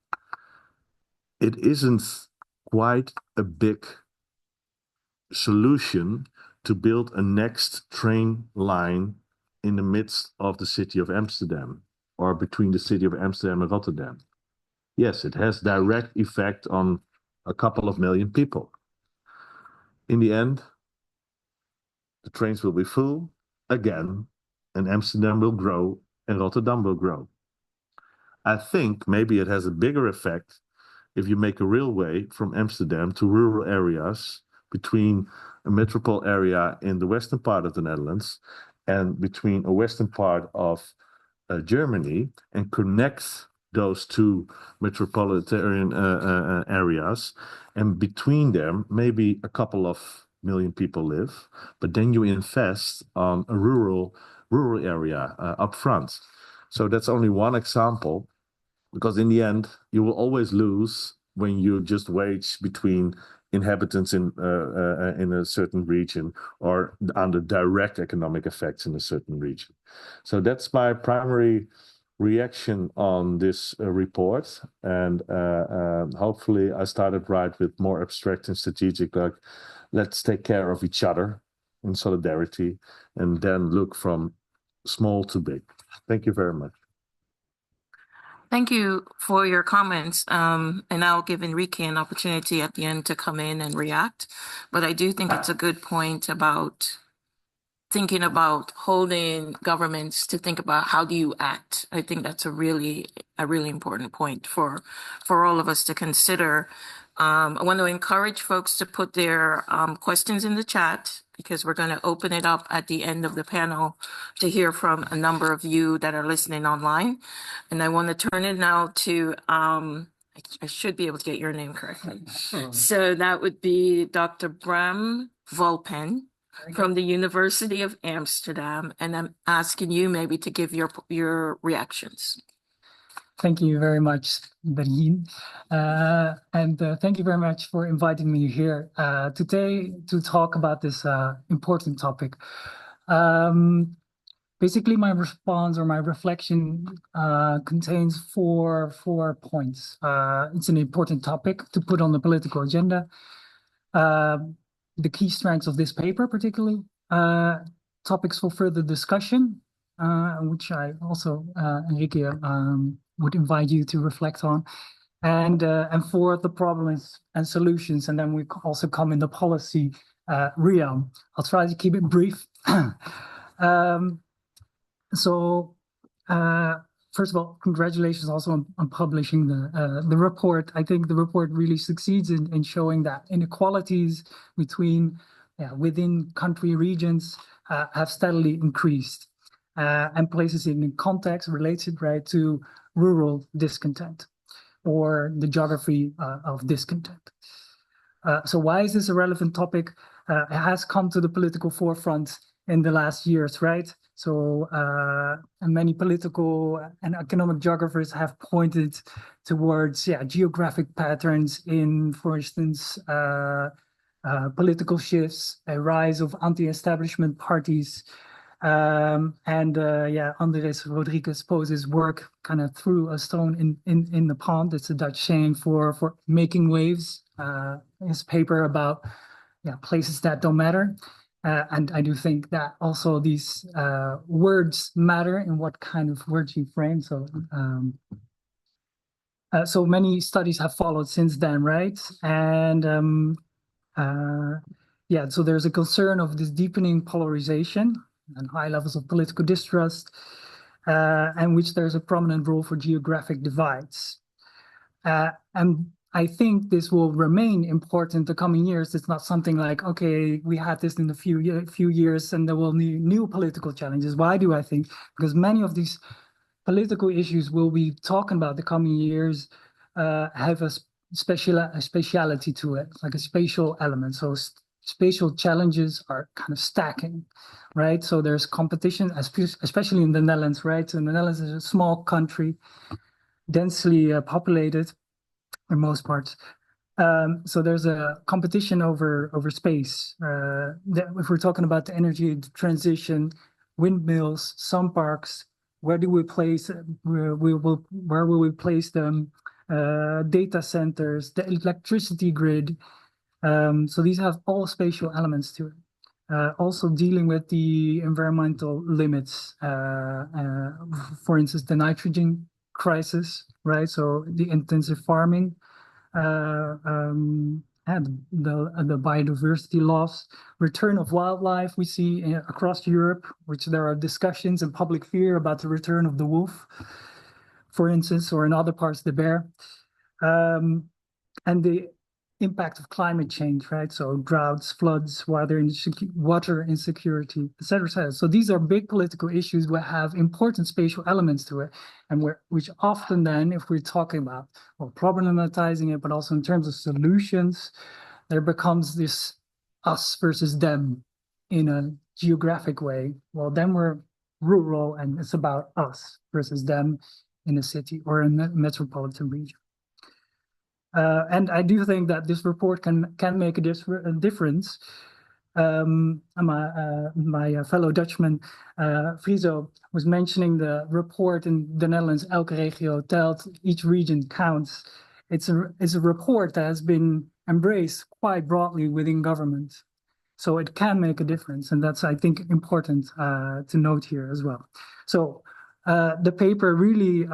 it isn't quite a big solution to build a next train line in the midst of the city of Amsterdam or between the city of Amsterdam and Rotterdam. Yes, it has direct effect on a couple of million people. In the end, the trains will be full again, and Amsterdam will grow and Rotterdam will grow. I think maybe it has a bigger effect if you make a railway from Amsterdam to rural areas between a metropole area in the western part of the Netherlands and between a western part of Germany, and connect those two metropolitan areas, and between them maybe a couple of million people live, but then you invest on a rural area up front. So that's only one example, because in the end you will always lose when you just wage between inhabitants in a certain region or under direct economic effects in a certain region. So that's my primary reaction on this report, and hopefully I started right with more abstract and strategic, like let's take care of each other in solidarity, and then look from small to big. Thank you very much. Thank you for your comments. And I'll give Enrique an opportunity at the end to come in and react. But I do think it's a good point about thinking about holding governments to think about how do you act. I think that's a really important point for all of us to consider. I want to encourage folks to put their questions in the chat, because we're going to open it up at the end of the panel to hear from a number of you that are listening online. And I want to turn it now to, I should be able to get your name correctly. So that would be Dr. Bram Volpen from the University of Amsterdam. And I'm asking you maybe to give your reactions. Thank you very much, Berlin. And thank you very much for inviting me here today to talk about this important topic. Basically, my response or my reflection contains four points. It's an important topic to put on the political agenda. The key strengths of this paper, particularly, topics for further discussion, which I also, Enrique, would invite you to reflect on, and for the problems and solutions, and then we also come in the policy realm. I'll try to keep it brief. First of all, congratulations also on publishing the report. I think the report really succeeds in showing that inequalities within country regions have steadily increased, and places it in context related to rural discontent or the geography of discontent. So why is this a relevant topic? It has come to the political forefront in the last years, right? So and many political and economic geographers have pointed towards geographic patterns in, for instance, political shifts, a rise of anti-establishment parties, Andres Rodriguez Pose's work kind of threw a stone in the pond. It's a Dutch saying for making waves. His paper about places that don't matter. And I do think that also these words matter in what kind of words you frame. So many studies have followed since then, right? And yeah, so there's a concern of this deepening polarization and high levels of political distrust, and which there's a prominent role for geographic divides. And I think this will remain important the coming years. It's not something like, okay, we had this in a few years and there will be new political challenges. Why do I think? Because many of these political issues we'll be talking about the coming years have a speciality to it, like a spatial element. So spatial challenges are kind of stacking, right? So there's competition, especially in the Netherlands, right? So the Netherlands is a small country, densely populated in most parts. So there's a competition over space. If we're talking about the energy transition, windmills, sun parks, where do we place? Where will we place them? Data centers, the electricity grid. So these have all spatial elements to it. Also dealing with the environmental limits. For instance, the nitrogen crisis, right? So the intensive farming. And the biodiversity loss, return of wildlife we see across Europe, which there are discussions and public fear about the return of the wolf, for instance, or in other parts, the bear. And the impact of climate change, right? So droughts, floods, water insecurity, et cetera, et cetera. So these are big political issues that have important spatial elements to it, and which often then, if we're talking about, well, problematizing it, but also in terms of solutions, there becomes this us versus them in a geographic way. Well, then we're rural and it's about us versus them in a city or in a metropolitan region. And I do think that this report can make a difference. My fellow Dutchman, Friso, was mentioning the report in the Netherlands, Elke regio telt, each region counts. It's a report that has been embraced quite broadly within government. So it can make a difference. And that's, I think, important to note here as well. So the paper really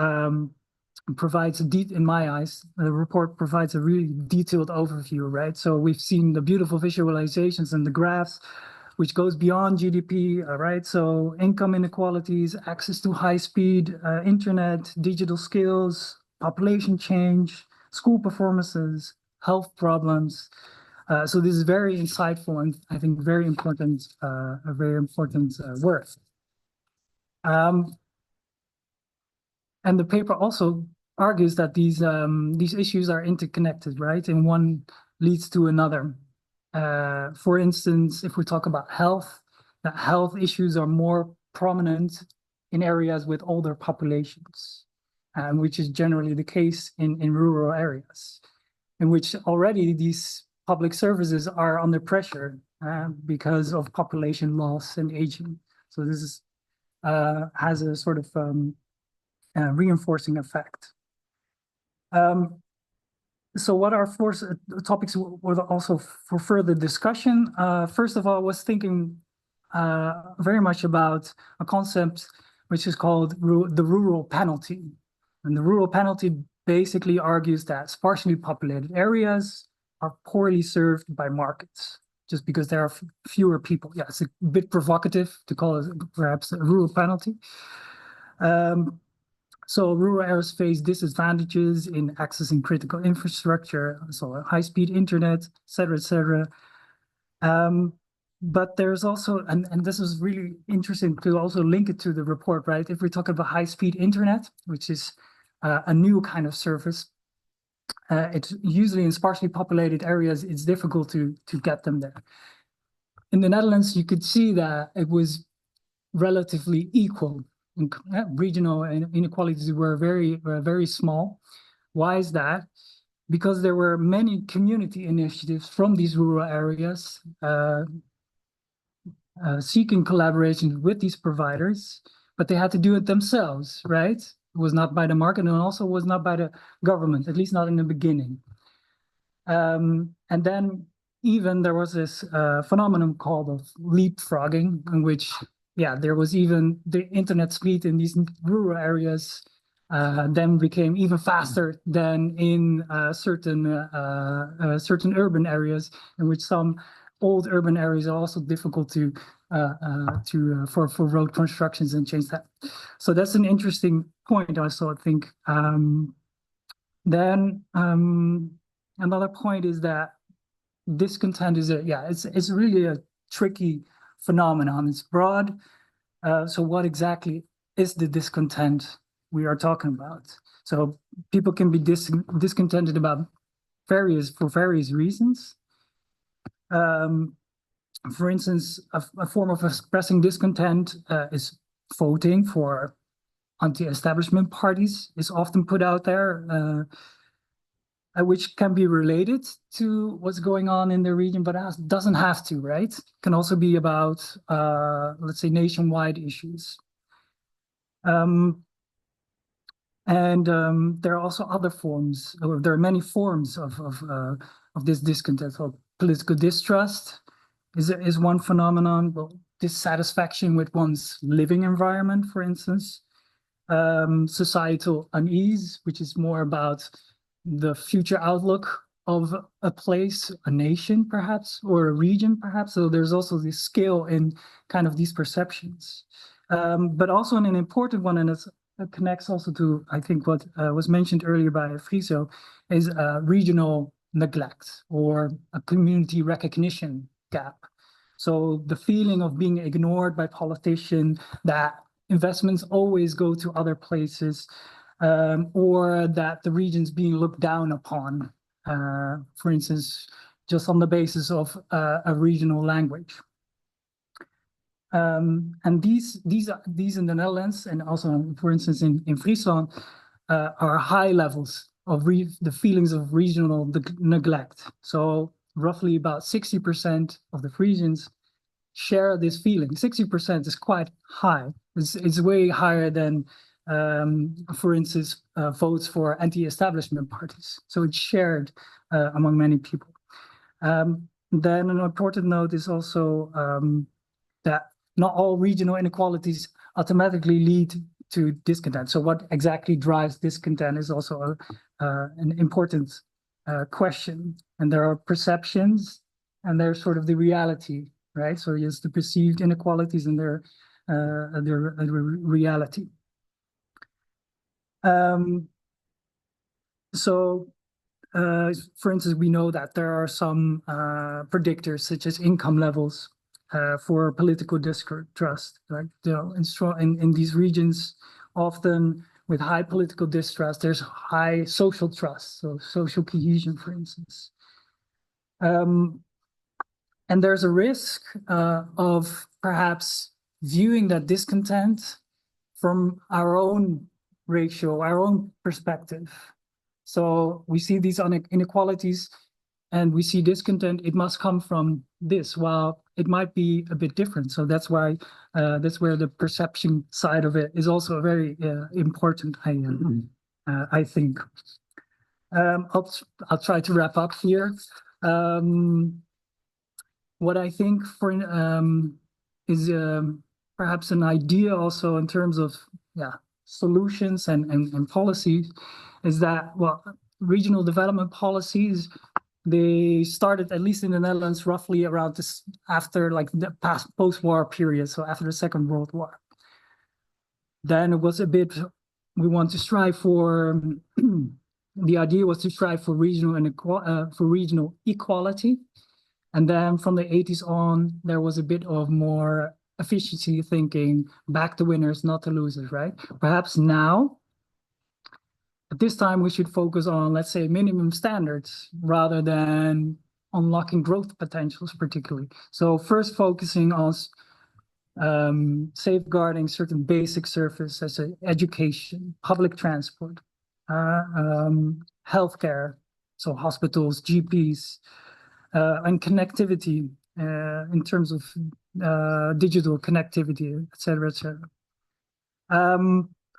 provides in my eyes, the report provides a really detailed overview, right? So we've seen the beautiful visualizations and the graphs, which goes beyond GDP, right? So income inequalities, access to high-speed internet, digital skills, population change, school performances, health problems. So this is very insightful and I think very important, work. And the paper also argues that these issues are interconnected, right? And one leads to another. For instance, if we talk about health, that health issues are more prominent in areas with older populations, which is generally the case in rural areas, in which already these public services are under pressure because of population loss and aging. So this is, has a sort of reinforcing effect. So what are topics were also for further discussion? First of all, I was thinking very much about a concept which is called the rural penalty. And the rural penalty basically argues that sparsely populated areas are poorly served by markets just because there are fewer people. Yeah, it's a bit provocative to call it perhaps a rural penalty. So rural areas face disadvantages in accessing critical infrastructure, so high-speed internet, et cetera, et cetera. But there's also, and this is really interesting to also link it to the report, right? If we talk about high-speed internet, which is a new kind of service, it's usually in sparsely populated areas, it's difficult to get them there. In the Netherlands, you could see that it was relatively equal. Regional inequalities were very small. Why is that? Because there were many community initiatives from these rural areas seeking collaboration with these providers, but they had to do it themselves, right? It was not by the market and also was not by the government, at least not in the beginning. And then even there was this phenomenon called of leapfrogging, in which, yeah, there was even the internet speed in these rural areas then became even faster than in certain urban areas, in which some old urban areas are also difficult to for road constructions and change that. So that's an interesting point also, I think. Then another point is that discontent is it's really a tricky phenomenon. It's broad. So what exactly is the discontent we are talking about? So people can be discontented about for various reasons. For instance, a form of expressing discontent is voting for anti-establishment parties is often put out there, which can be related to what's going on in the region, but doesn't have to, right? It can also be about, let's say, nationwide issues. There are also other forms, or there are many forms of this discontent. So political distrust is one phenomenon. Well, dissatisfaction with one's living environment, for instance. Societal unease, which is more about the future outlook of a place, a nation, perhaps, or a region, perhaps. So there's also this scale in kind of these perceptions. But also an important one, and it connects also to, I think, what was mentioned earlier by Friso, is regional neglect or a community recognition gap. So the feeling of being ignored by politicians, that investments always go to other places, or that the region's being looked down upon, for instance, just on the basis of a regional language. And these in the Netherlands, and also, for instance, in Friesland, are high levels of the feelings of regional neglect. So roughly about 60% of the Frisians share this feeling. 60% is quite high. It's way higher than, for instance, votes for anti-establishment parties. So it's shared among many people. Then an important note is also that not all regional inequalities automatically lead to discontent. So what exactly drives discontent is also an important question. And there are perceptions, and there's sort of the reality, right? So yes, the perceived inequalities and their reality. For instance, we know that there are some predictors such as income levels for political distrust, right? In these regions, often with high political distrust, there's high social trust, so social cohesion, for instance. And there's a risk of perhaps viewing that discontent from our own ratio, our own perspective. So we see these inequalities and we see discontent, it must come from this, while it might be a bit different. So that's why that's where the perception side of it is also very important, I think. I'll try to wrap up here. What I think is perhaps an idea also in terms of solutions and policies is that, well, regional development policies, they started, at least in the Netherlands, roughly around this after like the post-war period, so after the Second World War. Then it was a bit, we want to strive for, the idea was to strive for regional equality. And then from the 80s on, there was a bit of more efficiency thinking, back the winners, not the losers, right? Perhaps now, at this time, we should focus on, let's say, minimum standards rather than unlocking growth potentials particularly. So first focusing on safeguarding certain basic services such as education, public transport, healthcare, so hospitals, GPs, and connectivity in terms of digital connectivity, et cetera, et cetera.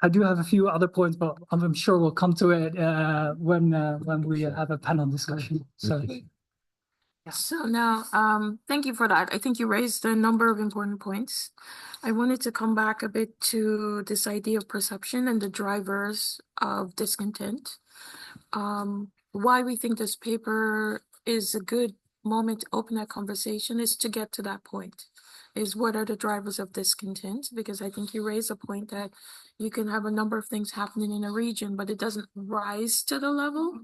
I do have a few other points, but I'm sure we'll come to it when we have a panel discussion. So, So now, thank you for that. I think you raised a number of important points. I wanted to come back a bit to this idea of perception and the drivers of discontent. Why we think this paper is a good moment to open that conversation is to get to that point. Is what are the drivers of discontent? Because I think you raise a point that you can have a number of things happening in a region, but it doesn't rise to the level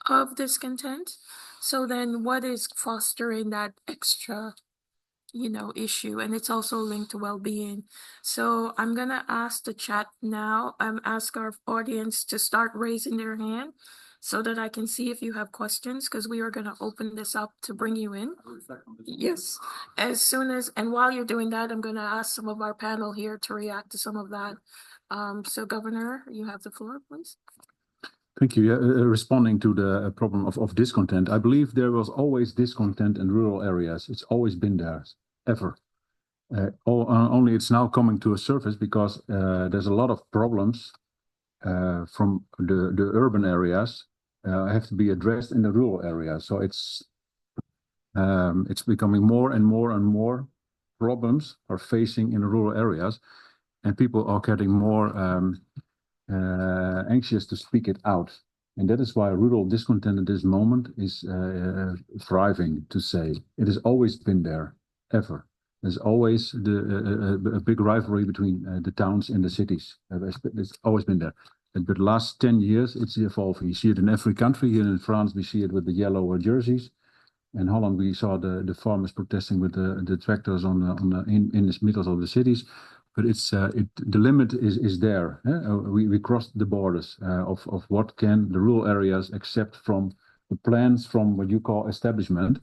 of discontent. So then what is fostering that extra, issue? And it's also linked to well-being. So I'm gonna ask the chat now, ask our audience to start raising their hand so that I can see if you have questions, because we are gonna open this up to bring you in. Yes. And while you're doing that, I'm gonna ask some of our panel here to react to some of that. So Governor, you have the floor, please. Thank you. Responding to the problem of discontent, I believe there was always discontent in rural areas. It's always been there, ever. Only it's now coming to a surface because there's a lot of problems from the urban areas have to be addressed in the rural areas. So it's becoming more and more and more problems are facing in the rural areas, and people are getting more anxious to speak it out. And that is why rural discontent at this moment is thriving, to say. It has always been there, ever. There's always a big rivalry between the towns and the cities. It's always been there. But the last 10 years, it's evolving. You see it in every country. Here in France, we see it with the yellow jerseys. In Holland, we saw the farmers protesting with the tractors in the middle of the cities. But the limit is there. We crossed the borders of what can the rural areas accept from the plans from what you call establishment.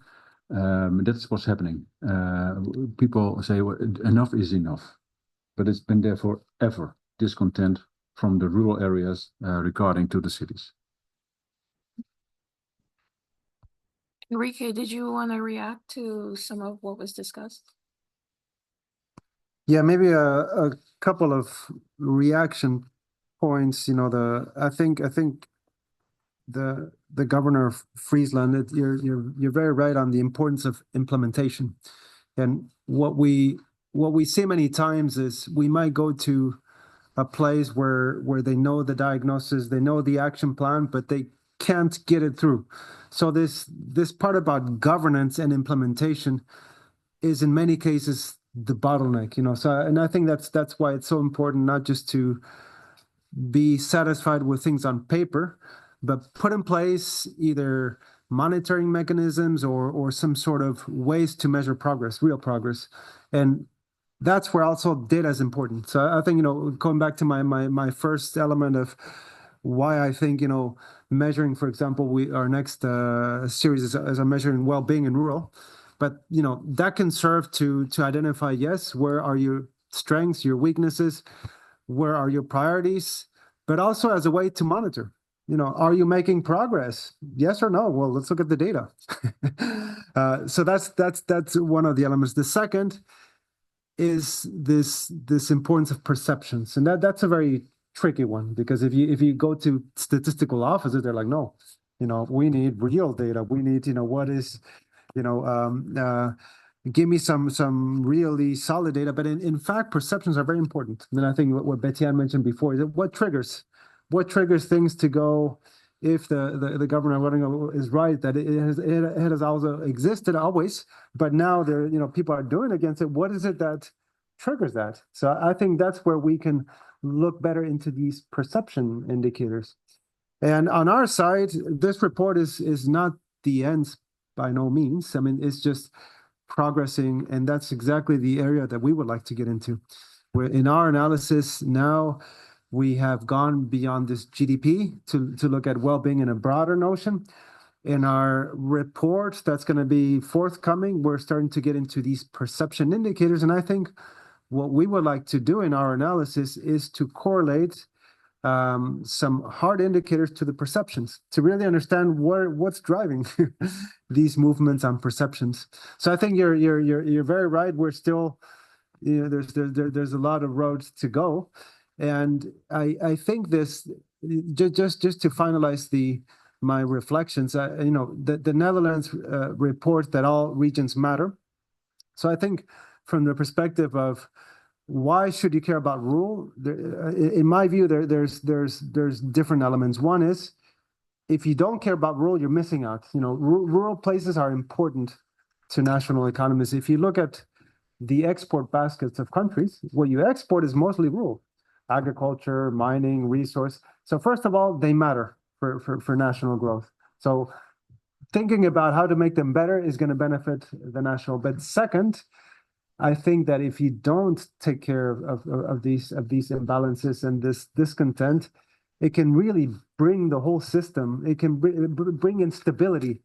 That's what's happening. People say, well, enough is enough. But it's been there forever, discontent from the rural areas regarding to the cities. Enrique, did you want to react to some of what was discussed? Yeah, maybe a couple of reaction points. I think the governor of Friesland, you're very right on the importance of implementation. And what we see many times is we might go to a place where they know the diagnosis, they know the action plan, but they can't get it through. So this part about governance and implementation is in many cases the bottleneck, So, and I think that's why it's so important not just to be satisfied with things on paper, but put in place either monitoring mechanisms or some sort of ways to measure progress, real progress. And that's where also data is important. So I think, going back to my first element of why I think, measuring, for example, our next series is a measuring well-being in rural. But, that can serve to identify, yes, where are your strengths, your weaknesses, where are your priorities, but also as a way to monitor. Are you making progress? Yes or no? Well, let's look at the data. So that's one of the elements. The second is this importance of perceptions, and that's a very tricky one, because if you go to statistical offices, they're like, no, we need real data. We need what is give me some really solid data. But in fact, perceptions are very important. And I think what Betienne mentioned before is what triggers things to go. If the governor is right that it has also existed always, but now people are doing against it. What is it that triggers that? So I think that's where we can look better into these perception indicators. And on our side, this report is not the end by no means. I mean, it's just progressing, and that's exactly the area that we would like to get into. Where in our analysis now, we have gone beyond this GDP to look at well-being in a broader notion. In our report that's going to be forthcoming, we're starting to get into these perception indicators. And I think what we would like to do in our analysis is to correlate some hard indicators to the perceptions to really understand what's driving these movements on perceptions. So I think you're very right. We're still, there's a lot of roads to go. And I think this, just to finalize my reflections. The Netherlands report that all regions matter. So I think from the perspective of why should you care about rural, in my view, there's different elements. One is, if you don't care about rural, you're missing out. Rural places are important to national economies. If you look at the export baskets of countries, what you export is mostly rural, agriculture, mining, resource. So first of all, they matter for national growth. So thinking about how to make them better is going to benefit the national. But second, I think that if you don't take care of these imbalances and this discontent, it can really bring the whole system. It can bring instability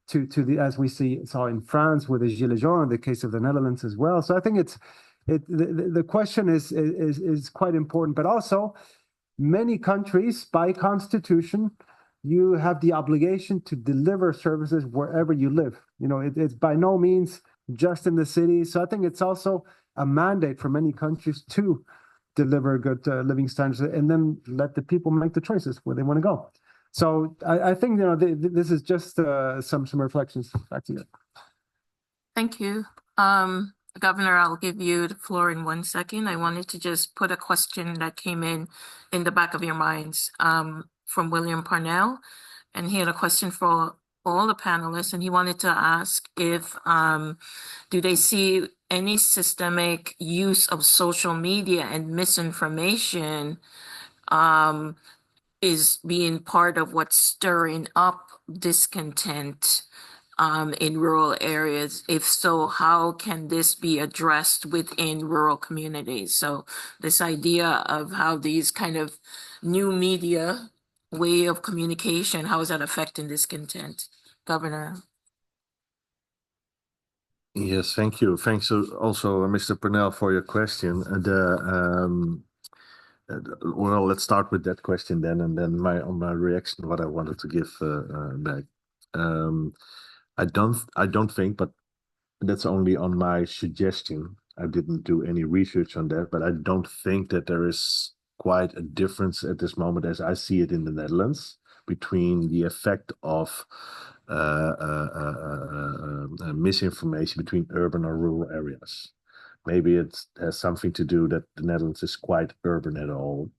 to as we saw in France with the Gilets jaunes, in the case of the Netherlands as well. So I think the question is quite important, but also many countries by constitution, you have the obligation to deliver services wherever you live. It's by no means just in the city. So I think it's also a mandate for many countries to deliver good living standards and then let the people make the choices where they want to go. So I think this is just some reflections. Back to you. Thank you. Governor, I'll give you the floor in 1 second. I wanted to just put a question that came in the back of your minds from William Parnell. And he had a question for all the panelists, and he wanted to ask if do they see any systemic use of social media and misinformation is being part of what's stirring up discontent in rural areas? If so, how can this be addressed within rural communities? So this idea of how these kind of new media way of communication, how is that affecting discontent? Governor. Yes, thank you. Thanks also, Mr. Purnell, for your question. Well, let's start with that question then, and then my reaction, what I wanted to give back. I don't think, but that's only on my suggestion. I didn't do any research on that, but I don't think that there is quite a difference at this moment as I see it in the Netherlands between the effect of misinformation between urban or rural areas. Maybe it has something to do that the Netherlands is quite urban at all,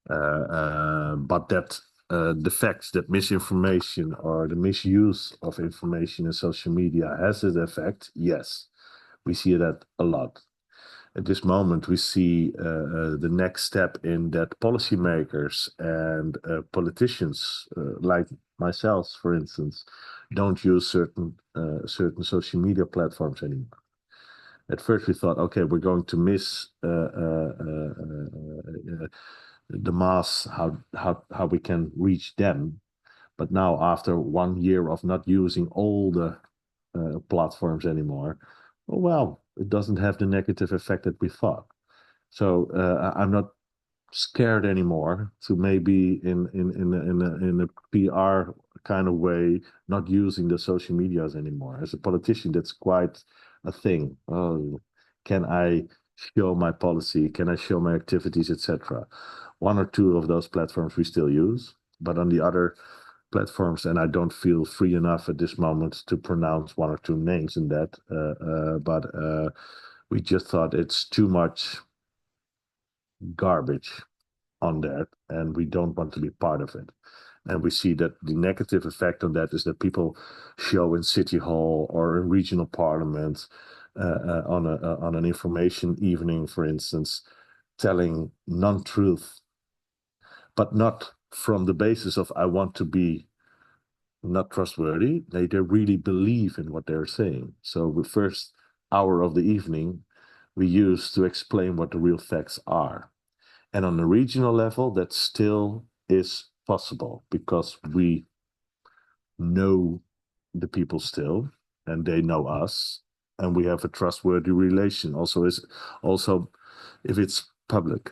but that the fact that misinformation or the misuse of information in social media has an effect, yes, we see that a lot. At this moment, we see the next step in that policymakers and politicians, like myself, for instance, don't use certain social media platforms anymore. At first, we thought, okay, we're going to miss the mass, how we can reach them. But now, after 1 year of not using all the platforms anymore, well, it doesn't have the negative effect that we thought. So I'm not scared anymore to maybe in a PR kind of way not using the social medias anymore. As a politician, that's quite a thing. Can I show my policy? Can I show my activities, etc.? 1 or 2 of those platforms we still use, but on the other platforms, and I don't feel free enough at this moment to pronounce 1 or 2 names in that, but we just thought it's too much garbage on that, and we don't want to be part of it. And we see that the negative effect on that is that people show in city hall or in regional parliaments on an information evening, for instance, telling non-truth, but not from the basis of I want to be not trustworthy. They really believe in what they're saying. So the first hour of the evening we use to explain what the real facts are. And on the regional level, that still is possible because we know the people still, and they know us, and we have a trustworthy relation. Also, if it's public,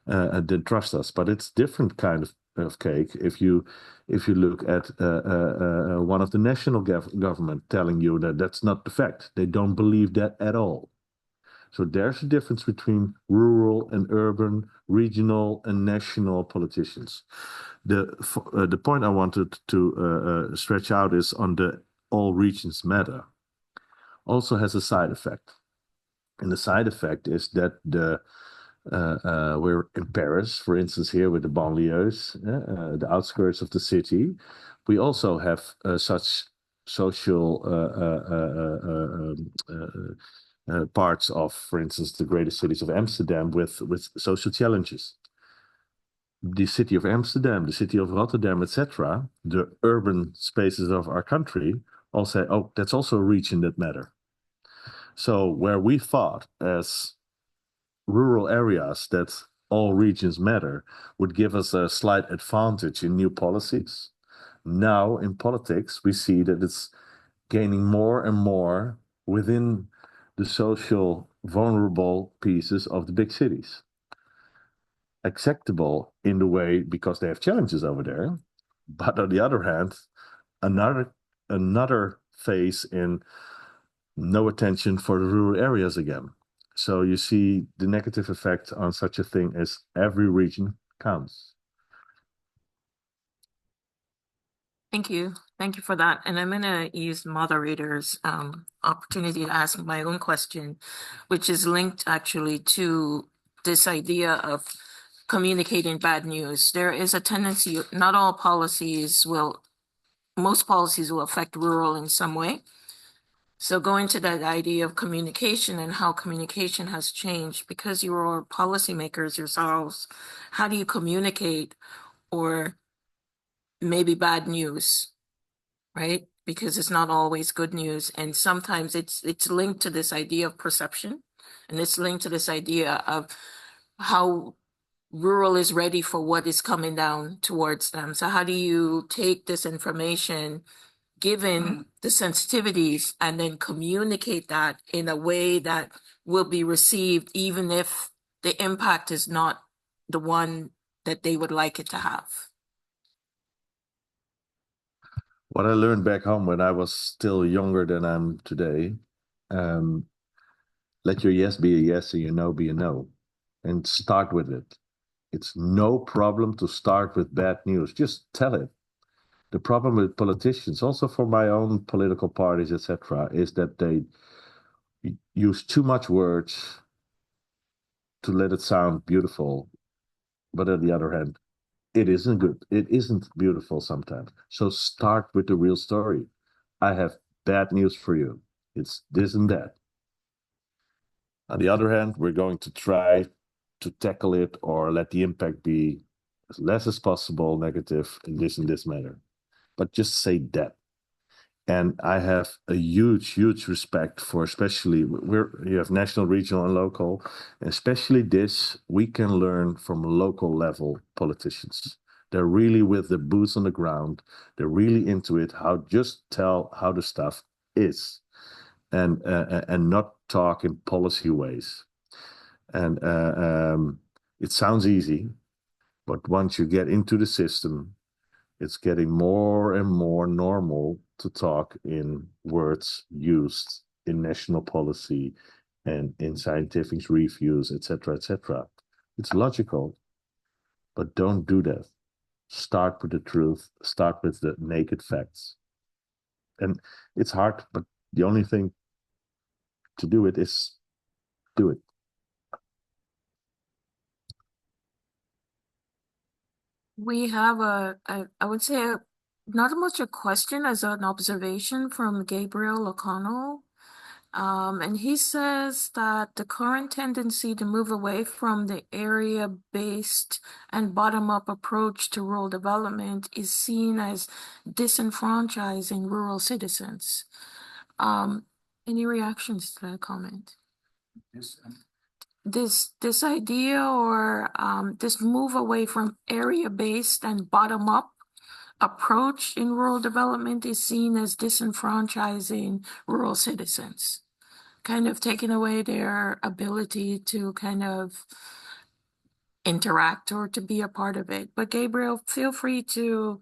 then trust us. But it's different kind of cake if you look at one of the national government telling you that that's not the fact. They don't believe that at all. So there's a difference between rural and urban, regional and national politicians. The point I wanted to stretch out is on the all regions matter. Also has a side effect. And the side effect is that we're in Paris, for instance, here with the banlieues, the outskirts of the city. We also have such social parts of, for instance, the greatest cities of Amsterdam with social challenges. The city of Amsterdam, the city of Rotterdam, etc., the urban spaces of our country, all say, oh, that's also a region that matter. So where we thought as rural areas that all regions matter would give us a slight advantage in new policies. Now in politics, we see that it's gaining more and more within the social vulnerable pieces of the big cities. Acceptable in the way because they have challenges over there, but on the other hand, another phase in no attention for the rural areas again. So you see the negative effect on such a thing as every region counts. Thank you. Thank you for that. And I'm going to use moderator's opportunity to ask my own question, which is linked actually to this idea of communicating bad news. There is a tendency, not all policies will, most policies will affect rural in some way. So going to that idea of communication and how communication has changed, because you are policymakers yourselves, how do you communicate or maybe bad news, right? Because it's not always good news. And sometimes it's linked to this idea of perception, and it's linked to this idea of how rural is ready for what is coming down towards them. So how do you take this information, given the sensitivities, and then communicate that in a way that will be received, even if the impact is not the one that they would like it to have? What I learned back home when I was still younger than I'm today, let your yes be a yes and your no be a no, and start with it. It's no problem to start with bad news. Just tell it. The problem with politicians, also for my own political parties, etc., is that they use too much words to let it sound beautiful. But on the other hand, it isn't good. It isn't beautiful sometimes. So start with the real story. I have bad news for you. It's this and that. On the other hand, we're going to try to tackle it or let the impact be as less as possible negative in this and this manner. But just say that. And I have a huge respect for, especially you have national, regional, and local, and especially this we can learn from local level politicians. They're really with the boots on the ground. They're really into it. Just tell how the stuff is, and not talk in policy ways. And it sounds easy, but once you get into the system, it's getting more and more normal to talk in words used in national policy and in scientific reviews, etc., etc. It's logical, but don't do that. Start with the truth. Start with the naked facts. And it's hard, but the only thing to do it is do it. We have I would say, not much a question as an observation from Gabriel O'Connell. And he says that the current tendency to move away from the area-based and bottom-up approach to rural development is seen as disenfranchising rural citizens. Any reactions to that comment? Yes. This idea or this move away from area-based and bottom-up approach in rural development is seen as disenfranchising rural citizens, kind of taking away their ability to kind of interact or to be a part of it. But Gabriel, feel free to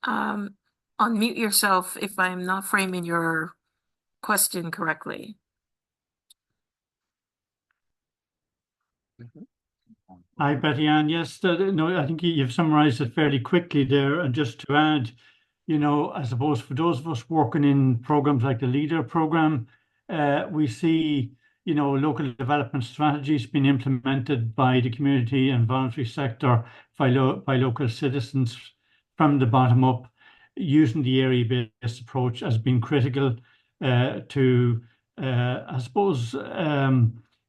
unmute yourself if I'm not framing your question correctly. Hi, Betty Ann. Yes, no, I think you've summarized it fairly quickly there. And just to add, I suppose for those of us working in programs like the LEADER program, we see, local development strategies being implemented by the community and voluntary sector by local citizens from the bottom up, using the area-based approach as being critical to, I suppose,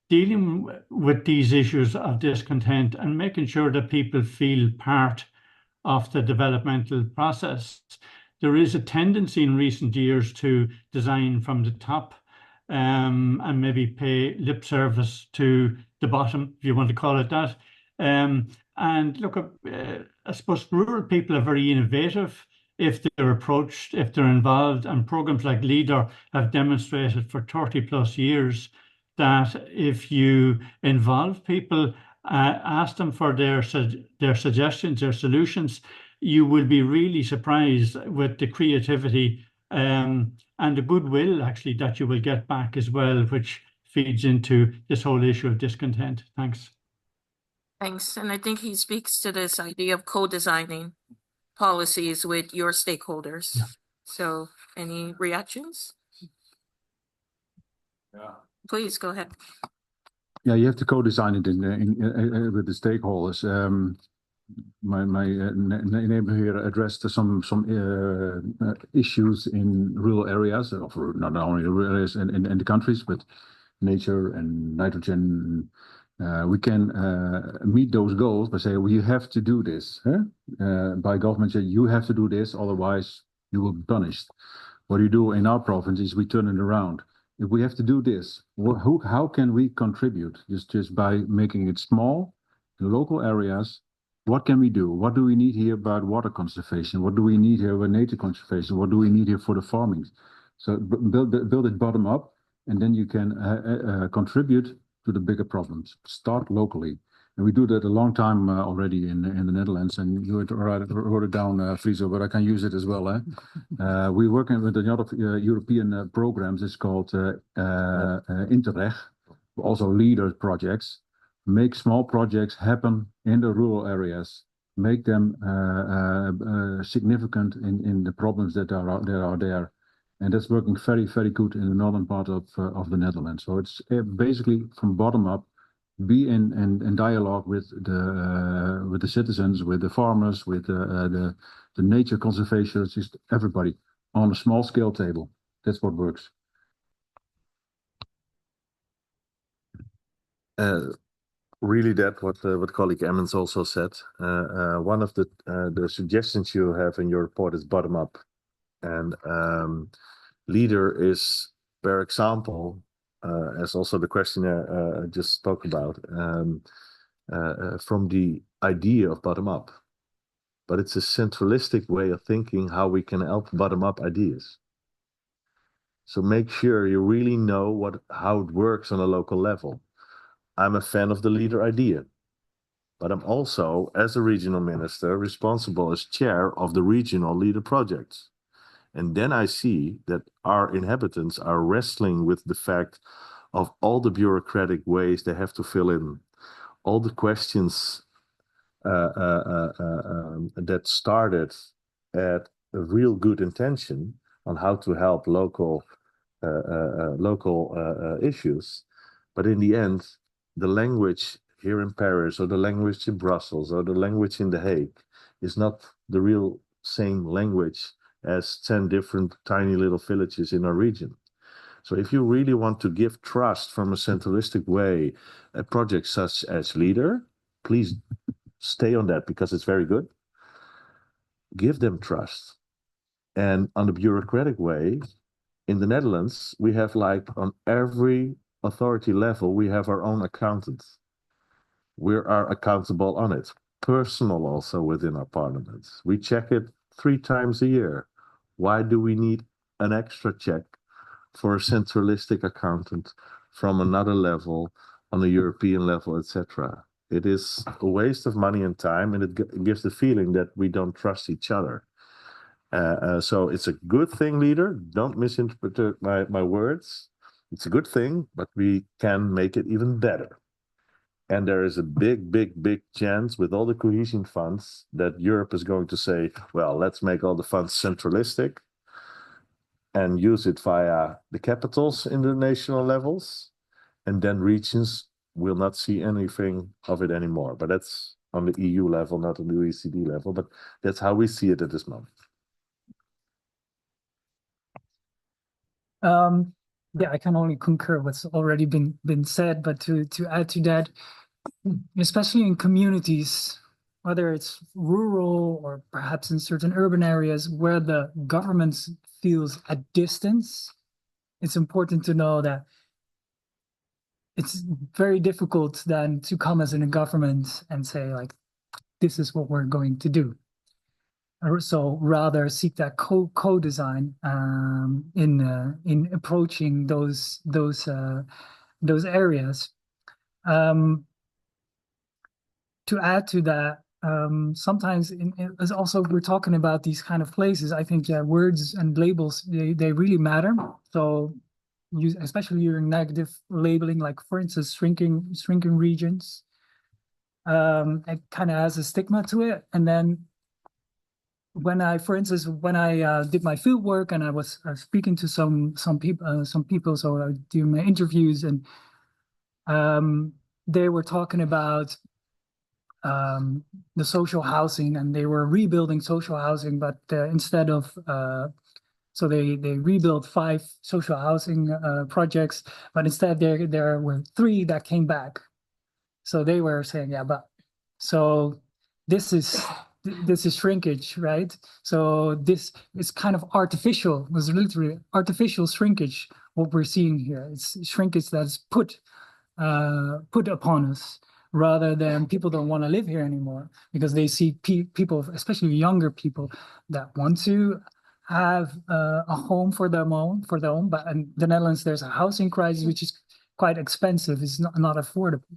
dealing with these issues of discontent and making sure that people feel part of the developmental process. There is a tendency in recent years to design from the top, and maybe pay lip service to the bottom, if you want to call it that. And look, I suppose rural people are very innovative if they're approached, if they're involved, and programs like LEADER have demonstrated for 30 plus years that if you involve people, ask them for their suggestions, their solutions, you will be really surprised with the creativity and the goodwill actually that you will get back as well, which feeds into this whole issue of discontent. Thanks. Thanks. And I think he speaks to this idea of co-designing policies with your stakeholders. So any reactions? Please go ahead. Yeah, you have to co-design it with the stakeholders. My neighbor here addressed some issues in rural areas, not only rural areas in the countries, but nature and nitrogen. We can meet those goals by saying, well, you have to do this. By government, you have to do this, otherwise you will be punished. What you do in our province is we turn it around. If we have to do this, how can we contribute? Just by making it small, in local areas. What can we do? What do we need here about water conservation? What do we need here about nature conservation? What do we need here for the farming? So build it bottom up, and then you can contribute to the bigger problems. Start locally. And we do that a long time already in the Netherlands. And you wrote it down, Friso, but I can use it as well. We're working with another European programs. It's called Interreg, also leader projects. Make small projects happen in the rural areas. Make them significant in the problems that are there. And that's working very, very good in the northern part of the Netherlands. So it's basically from bottom up, be in dialogue with the citizens, with the farmers, with the nature conservationists, just everybody on a small scale table. That's what works. Really, that what colleague Emmons also said. One of the suggestions you have in your report is bottom up, and leader is, per example, as also the questionnaire just spoke about, from the idea of bottom up, but it's a centralistic way of thinking how we can help bottom up ideas. So make sure you really know how it works on a local level. I'm a fan of the leader idea, but I'm also, as a regional minister, responsible as chair of the regional leader projects. And then I see that our inhabitants are wrestling with the fact of all the bureaucratic ways they have to fill in, all the questions that started at a real good intention on how to help local issues. But in the end, the language here in Paris or the language in Brussels or the language in The Hague is not the real same language as 10 different tiny little villages in our region. So if you really want to give trust from a centralistic way, a project such as LEADER, please stay on that because it's very good. Give them trust. And on the bureaucratic way, in the Netherlands, we have like on every authority level, we have our own accountants. We are accountable on it. Personal also within our parliaments. We check it 3 times a year. Why do we need an extra check for a centralistic accountant from another level on a European level, etc.? It is a waste of money and time, and it gives the feeling that we don't trust each other. So it's a good thing, leader. Don't misinterpret my words. It's a good thing, but we can make it even better. And there is a big chance with all the cohesion funds that Europe is going to say, well, let's make all the funds centralistic and use it via the capitals in the national levels. And then regions will not see anything of it anymore. But that's on the EU level, not on the OECD level. But that's how we see it at this moment. Yeah, I can only concur what's already been said, but to add to that, especially in communities, whether it's rural or perhaps in certain urban areas where the government feels a distance, it's important to know that it's very difficult then to come as in a government and say like, this is what we're going to do. So rather seek that co-design in approaching those areas. To add to that, sometimes as also we're talking about these kind of places, I think words and labels they really matter. So especially using negative labeling, like for instance, shrinking regions, it kind of has a stigma to it. And then for instance, when I did my field work and I was speaking to some people, so I do my interviews, and they were talking about the social housing, and they were rebuilding social housing, but instead of so they rebuilt 5 social housing projects, but instead there were 3 that came back. So they were saying, yeah, but so this is shrinkage, right? So this is kind of artificial. It was literally artificial shrinkage. What we're seeing here, it's shrinkage that's put upon us, rather than people don't want to live here anymore because they see people, especially younger people, that want to have a home for their own. But in the Netherlands, there's a housing crisis which is quite expensive. It's not affordable.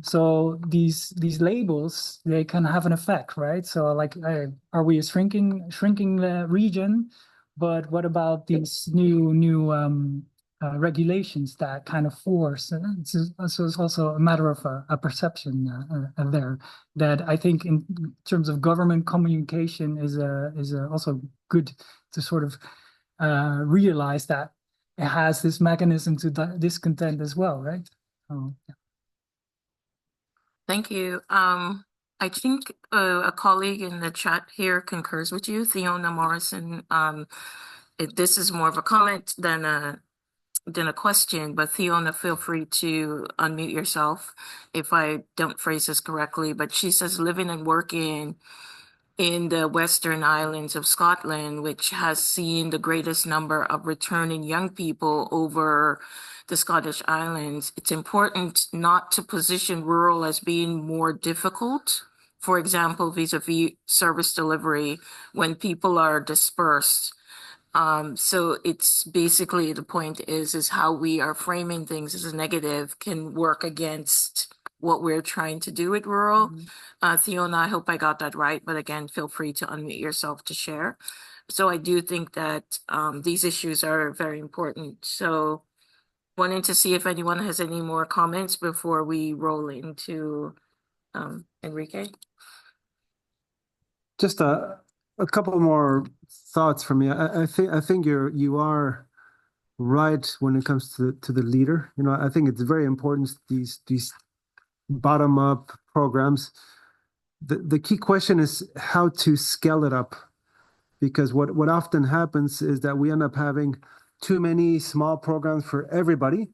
So these labels, they can have an effect, right? So like, are we a shrinking region? But what about these new regulations that kind of force? So it's also a matter of a perception there, that I think in terms of government communication is also good to sort of realize that it has this mechanism to discontent as well, right? So, yeah. Thank you. I think a colleague in the chat here concurs with you, Fiona Morrison. This is more of a comment than a question, but Fiona, feel free to unmute yourself if I don't phrase this correctly. But she says living and working in the Western Islands of Scotland, which has seen the greatest number of returning young people over the Scottish Islands, it's important not to position rural as being more difficult. For example, vis-a-vis service delivery when people are dispersed. So it's basically the point is how we are framing things as a negative can work against what we're trying to do with rural. Mm-hmm. Fiona, I hope I got that right, but again, feel free to unmute yourself to share. So I do think that these issues are very important. So wanting to see if anyone has any more comments before we roll into Enrique. Just a couple more thoughts from me. I think you are right when it comes to the leader. You know, I think it's very important, these bottom up programs. The key question is how to scale it up, because what often happens is that we end up having too many small programs for everybody.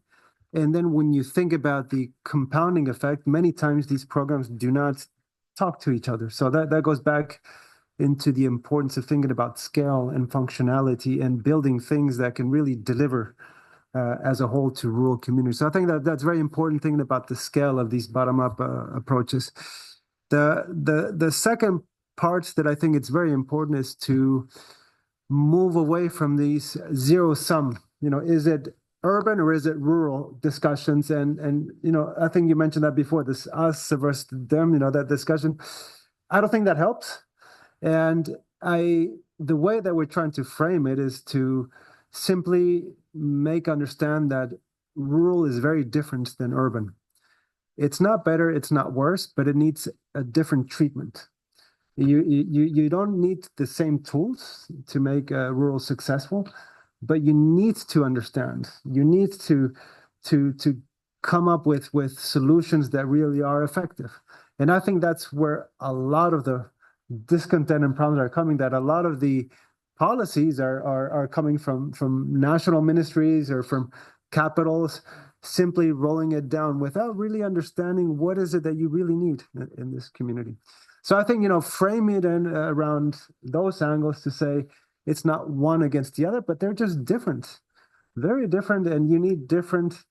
And then when you think about the compounding effect, many times these programs do not talk to each other. So that goes back into the importance of thinking about scale and functionality and building things that can really deliver as a whole to rural communities. So I think that's very important, thinking about the scale of these bottom-up approaches. The second part that I think it's very important is to move away from these zero sum. You know, is it urban or is it rural discussions? And you know, I think you mentioned that before, this us versus them, you know, that discussion. I don't think that helps. And the way that we're trying to frame it is to simply understand that rural is very different than urban. It's not better, it's not worse, but it needs a different treatment. You don't need the same tools to make rural successful, but you need to understand. You need to come up with solutions that really are effective. And I think that's where a lot of the discontent and problems are coming, that a lot of the policies are coming from national ministries or from capitals, simply rolling it down without really understanding what is it that you really need in this community. So I think, frame it in around those angles to say it's not one against the other, but they're just different, very different, and you need different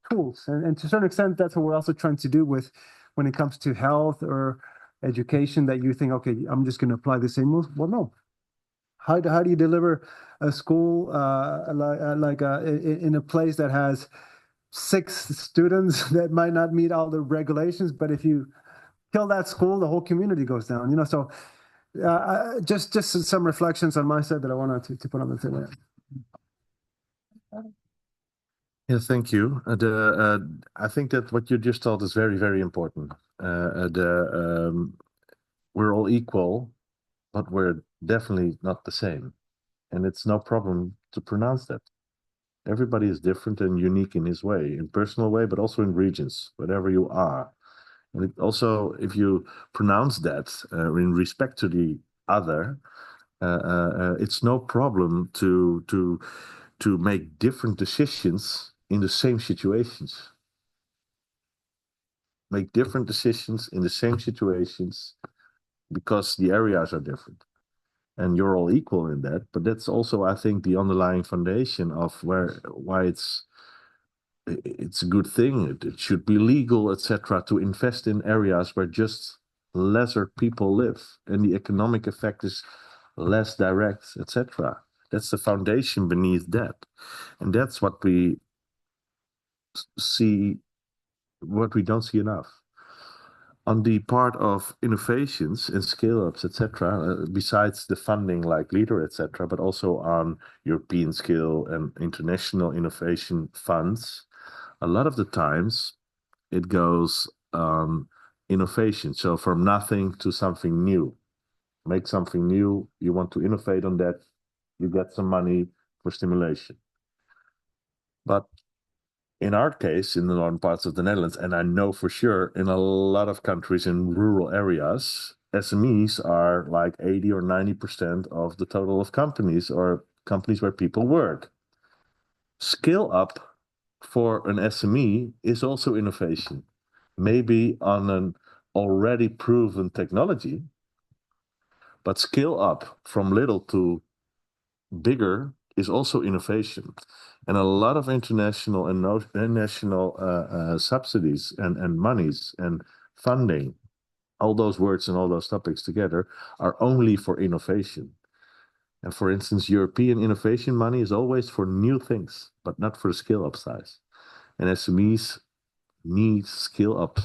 tools. And to a certain extent, that's what we're also trying to do with when it comes to health or education, that you think, okay, I'm just going to apply the same rules. Well, no. How do you deliver a school in a place that has 6 students that might not meet all the regulations, but if you kill that school, the whole community goes down. So just some reflections on my side that I wanted to put on the table. Yeah, thank you. I think that what you just told is very, very important. We're all equal, but we're definitely not the same. And it's no problem to pronounce that. Everybody is different and unique in his way, in personal way, but also in regions, whatever you are. And it also, if you pronounce that in respect to the other, it's no problem to make different decisions in the same situations. Make different decisions in the same situations because the areas are different. And you're all equal in that. But that's also, I think, the underlying foundation of why it's a good thing. It should be legal, etc., to invest in areas where just lesser people live, and the economic effect is less direct, etc. That's the foundation beneath that, and that's what we see, what we don't see enough. On the part of innovations and scale-ups, etc., besides the funding like LEADER, etc., but also on European scale and international innovation funds, a lot of the times it goes innovation. So from nothing to something new. Make something new, you want to innovate on that, you get some money for stimulation. But in our case, in the northern parts of the Netherlands, and I know for sure in a lot of countries in rural areas, SMEs are like 80 or 90% of the total of companies, or companies where people work. Scale up for an SME is also innovation, maybe on an already proven technology, but scale up from little to bigger is also innovation. And a lot of international and national subsidies and monies and funding, all those words and all those topics together, are only for innovation. And for instance, European innovation money is always for new things, but not for the scale-up size. And SMEs need scale-up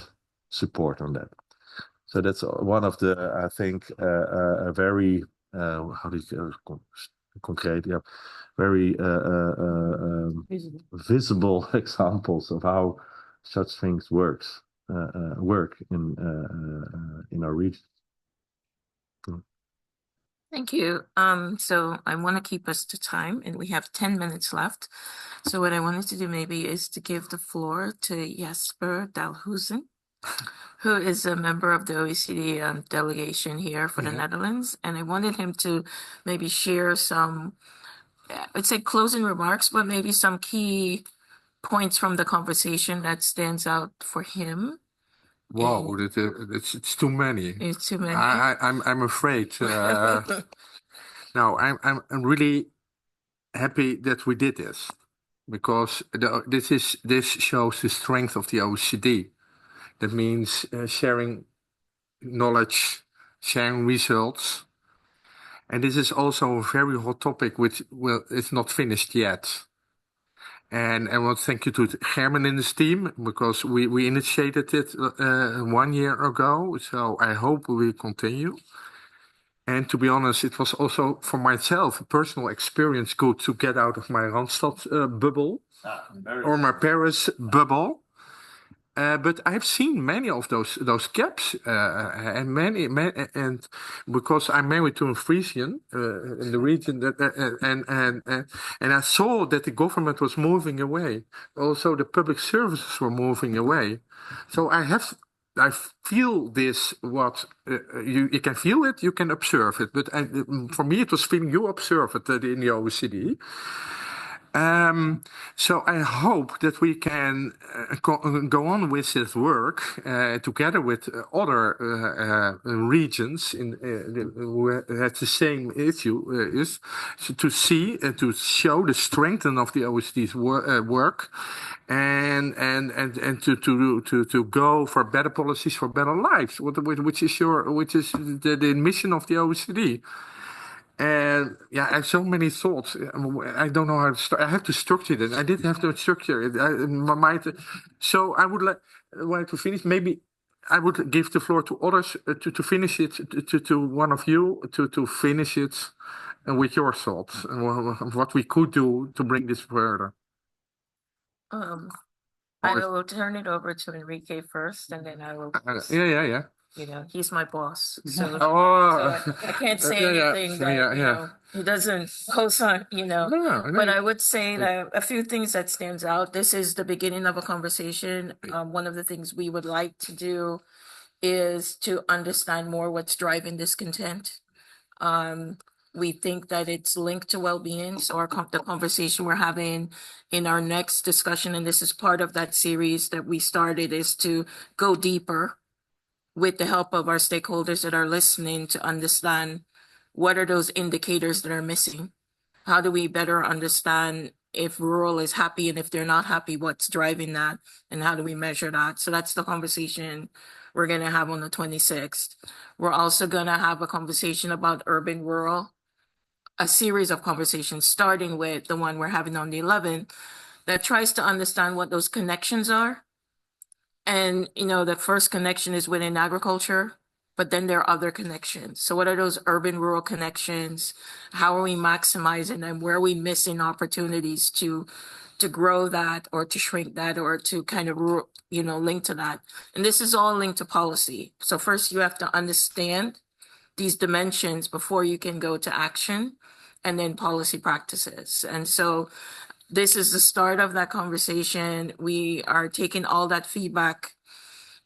support on that. So that's one of the, I think, a very, how do you concrete, yeah, very visible examples of how such things work in our region. Thank you. So I want to keep us to time, and we have 10 minutes left. So what I wanted to do maybe is to give the floor to Jesper Dalhuizen, who is a member of the OECD delegation here for the Netherlands. And I wanted him to maybe share some, I'd say closing remarks, but maybe some key points from the conversation that stands out for him. Wow, it's too many. It's too many. I'm afraid. No, I'm really happy that we did this, because this shows the strength of the OECD. That means sharing knowledge, sharing results, and this is also a very hot topic which is not finished yet. And I want to thank you to German in this team, because we initiated it 1 year ago. So I hope we will continue. And to be honest, it was also for myself a personal experience good to get out of my Randstad bubble or my Paris bubble. But I've seen many of those gaps, and because I'm married to a Frisian in the region, and I saw that the government was moving away. Also, the public services were moving away. So I feel this. What you can feel it, you can observe it. But for me, it was feeling you observe it in the OECD. So I hope that we can go on with this work together with other regions who have the same issue, is to see and to show the strength of the OECD's work, and to go for better policies for better lives, which is the mission of the OECD. And yeah, I have so many thoughts. I don't know how to start. I have to structure it. I didn't have to structure it. So I would like to finish. Maybe I would give the floor to others to finish it, to one of you to finish it with your thoughts and what we could do to bring this further. I will turn it over to Enrique first, and then I will. Yeah. You know, he's my boss, so, Oh. so I can't say anything that, you know, he doesn't co-sign, you know. No, But I would say that a few things that stands out. This is the beginning of a conversation. One of the things we would like to do is to understand more what's driving discontent. We think that it's linked to well-being. So the conversation we're having in our next discussion, and this is part of that series that we started, is to go deeper with the help of our stakeholders that are listening to understand what are those indicators that are missing. How do we better understand if rural is happy, and if they're not happy, what's driving that, and how do we measure that? So that's the conversation we're going to have on the 26th. We're also going to have a conversation about urban rural, a series of conversations starting with the one we're having on the 11th that tries to understand what those connections are. And, you know, the first connection is within agriculture, but then there are other connections. So what are those urban rural connections? How are we maximizing them? Where are we missing opportunities to grow that, or to shrink that, or to kind of, you know, link to that? And this is all linked to policy. So first you have to understand these dimensions before you can go to action, and then policy practices. And so this is the start of that conversation. We are taking all that feedback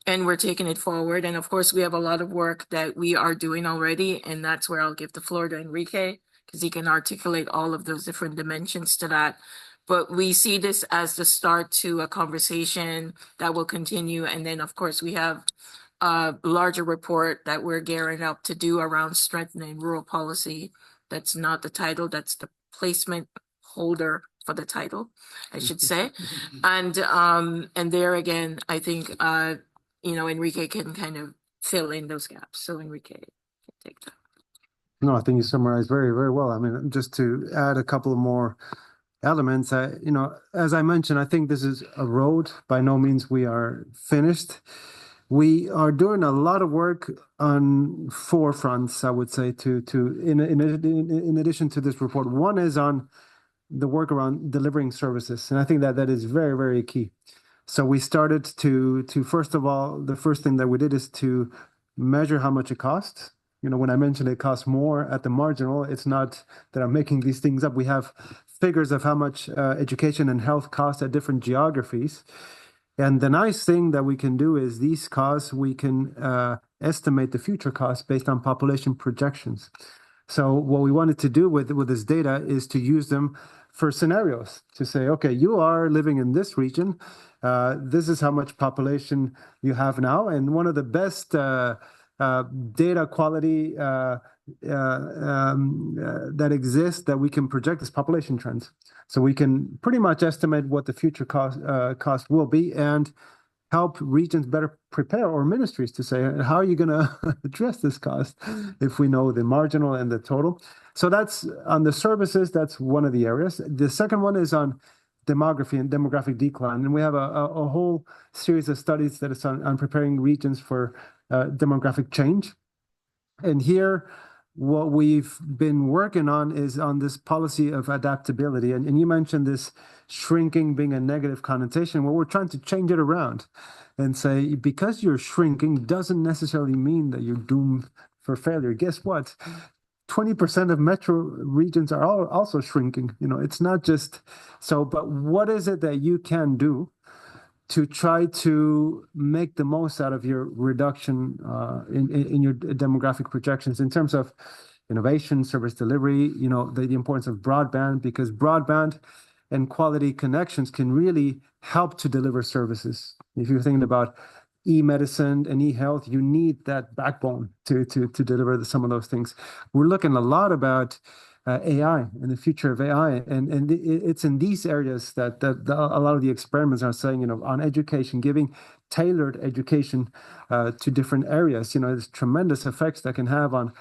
and we're taking it forward. And of course, we have a lot of work that we are doing already. And that's where I'll give the floor to Enrique, because he can articulate all of those different dimensions to that. But we see this as the start to a conversation that will continue. And then, of course, we have a larger report that we're gearing up to do around strengthening rural policy. That's not the title, that's the placement holder for the title, I should say. And there again, I think, you know, Enrique can kind of fill in those gaps. So Enrique can take that. No, I think you summarized very, very well. I mean, just to add a couple of more elements, you know, as I mentioned, I think this is a road. By no means we are finished. We are doing a lot of work on 4 fronts, I would say, in addition to this report. One is on the work around delivering services. And I think that is very, very key. So we started to first of all, the first thing that we did is to measure how much it costs. You know, when I mentioned it costs more at the marginal, it's not that I'm making these things up. We have figures of how much education and health cost at different geographies. And the nice thing that we can do is these costs, we can estimate the future costs based on population projections. So what we wanted to do with this data is to use them for scenarios, to say, okay, you are living in this region. This is how much population you have now. And one of the best data quality that exists that we can project is population trends. So we can pretty much estimate what the future cost will be, and help regions better prepare, or ministries to say, how are you going to address this cost if we know the marginal and the total? So that's on the services, that's one of the areas. The second one is on demography and demographic decline. And we have a whole series of studies that is on preparing regions for demographic change. And here, what we've been working on is on this policy of adaptability. And you mentioned this shrinking being a negative connotation. Well, we're trying to change it around and say, because you're shrinking doesn't necessarily mean that you're doomed for failure. Guess what? 20% of metro regions are also shrinking. It's not just so, but what is it that you can do to try to make the most out of your reduction in your demographic projections in terms of innovation, service delivery, the importance of broadband, because broadband and quality connections can really help to deliver services. If you're thinking about e-medicine and e-health, you need that backbone to deliver some of those things. We're looking a lot about AI and the future of AI, and it's in these areas that a lot of the experiments are saying, on education, giving tailored education to different areas. There's tremendous effects that can have on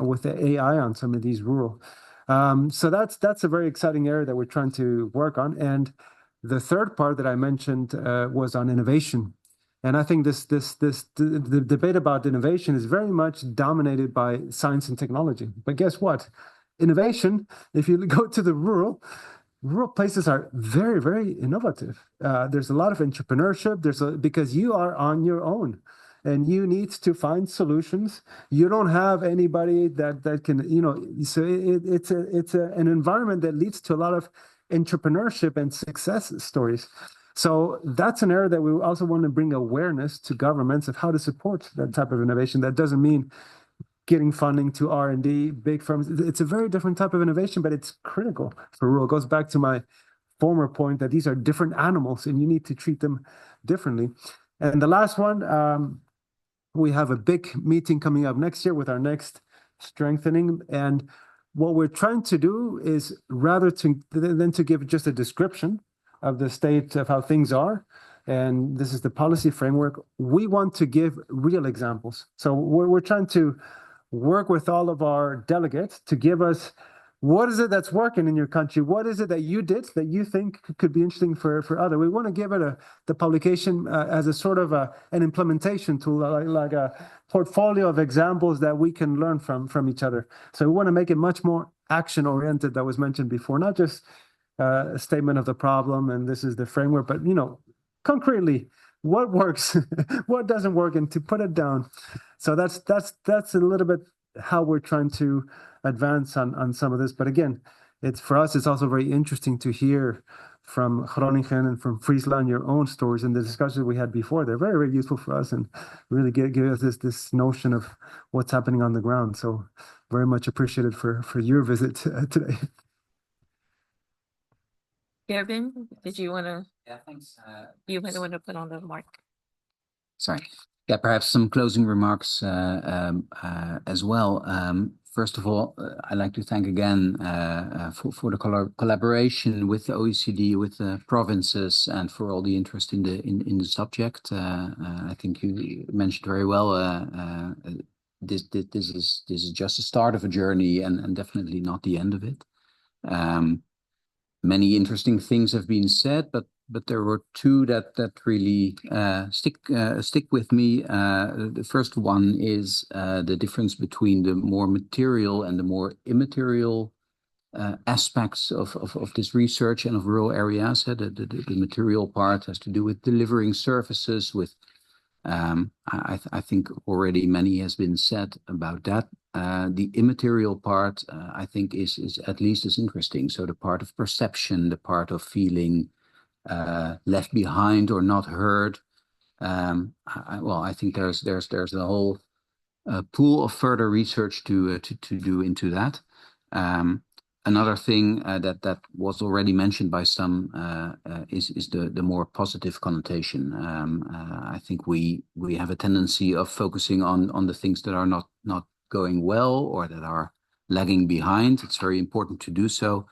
with the AI on some of these rural. So that's a very exciting area that we're trying to work on. And the third part that I mentioned was on innovation. And I think the debate about innovation is very much dominated by science and technology. But guess what? Innovation, if you go to the rural places are very, very innovative. There's a lot of entrepreneurship. Because you are on your own and you need to find solutions. You don't have anybody that can, so it's an environment that leads to a lot of entrepreneurship and success stories. So that's an area that we also want to bring awareness to governments of how to support that type of innovation. That doesn't mean getting funding to R&D, big firms. It's a very different type of innovation, but it's critical for rural. It goes back to my former point that these are different animals and you need to treat them differently. And the last one, we have a big meeting coming up next year with our next strengthening. And what we're trying to do is rather than to give just a description of the state of how things are, and this is the policy framework, we want to give real examples. So we're trying to work with all of our delegates to give us what is it that's working in your country? What is it that you did that you think could be interesting for other? We want to give it the publication as a sort of an implementation tool, like a portfolio of examples that we can learn from each other. So we want to make it much more action-oriented, that was mentioned before, not just a statement of the problem and this is the framework, but concretely, what works, what doesn't work, and to put it down. So that's a little bit how we're trying to advance on some of this. But again, for us, it's also very interesting to hear from Groningen and from Friesland your own stories and the discussions we had before. They're very, very useful for us and really give us this notion of what's happening on the ground. So very much appreciated for your visit today. Gerben, did you want to? Yeah, thanks. You might want to put on the mark. Sorry. Yeah, perhaps some closing remarks as well. First of all, I'd like to thank again for the collaboration with the OECD, with the provinces, and for all the interest in the subject. I think you mentioned very well. This is just the start of a journey, and definitely not the end of it. Many interesting things have been said, but there were two that really stick with me. The first one is the difference between the more material and the more immaterial aspects of this research and of rural areas. The material part has to do with delivering services, with I think already many has been said about that. The immaterial part, I think, is at least as interesting. So the part of perception, the part of feeling left behind or not heard. I think there's a whole pool of further research to do into that. Another thing that was already mentioned by some is the more positive connotation. I think we have a tendency of focusing on the things that are not going well or that are lagging behind. It's very important to do so.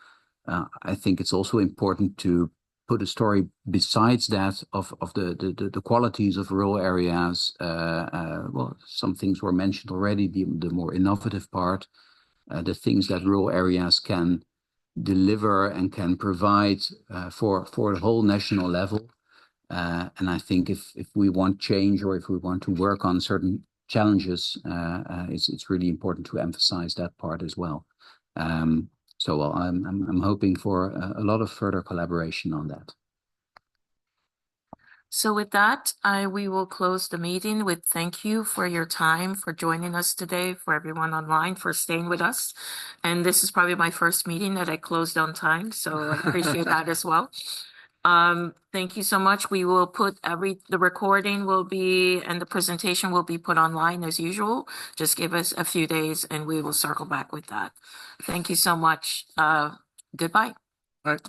I think it's also important to put a story besides that of the qualities of rural areas. Some things were mentioned already, the more innovative part. The things that rural areas can deliver and can provide for the whole national level. And I think if we want change or if we want to work on certain challenges, it's really important to emphasize that part as well. So well, I'm hoping for a lot of further collaboration on that. So with that, we will close the meeting with thank you for your time, for joining us today, for everyone online, for staying with us. And this is probably my first meeting that I closed on time, so I appreciate that as well. Thank you so much. We will put the recording will be, and the presentation will be put online as usual. Just give us a few days and we will circle back with that. Thank you so much. Goodbye. Right.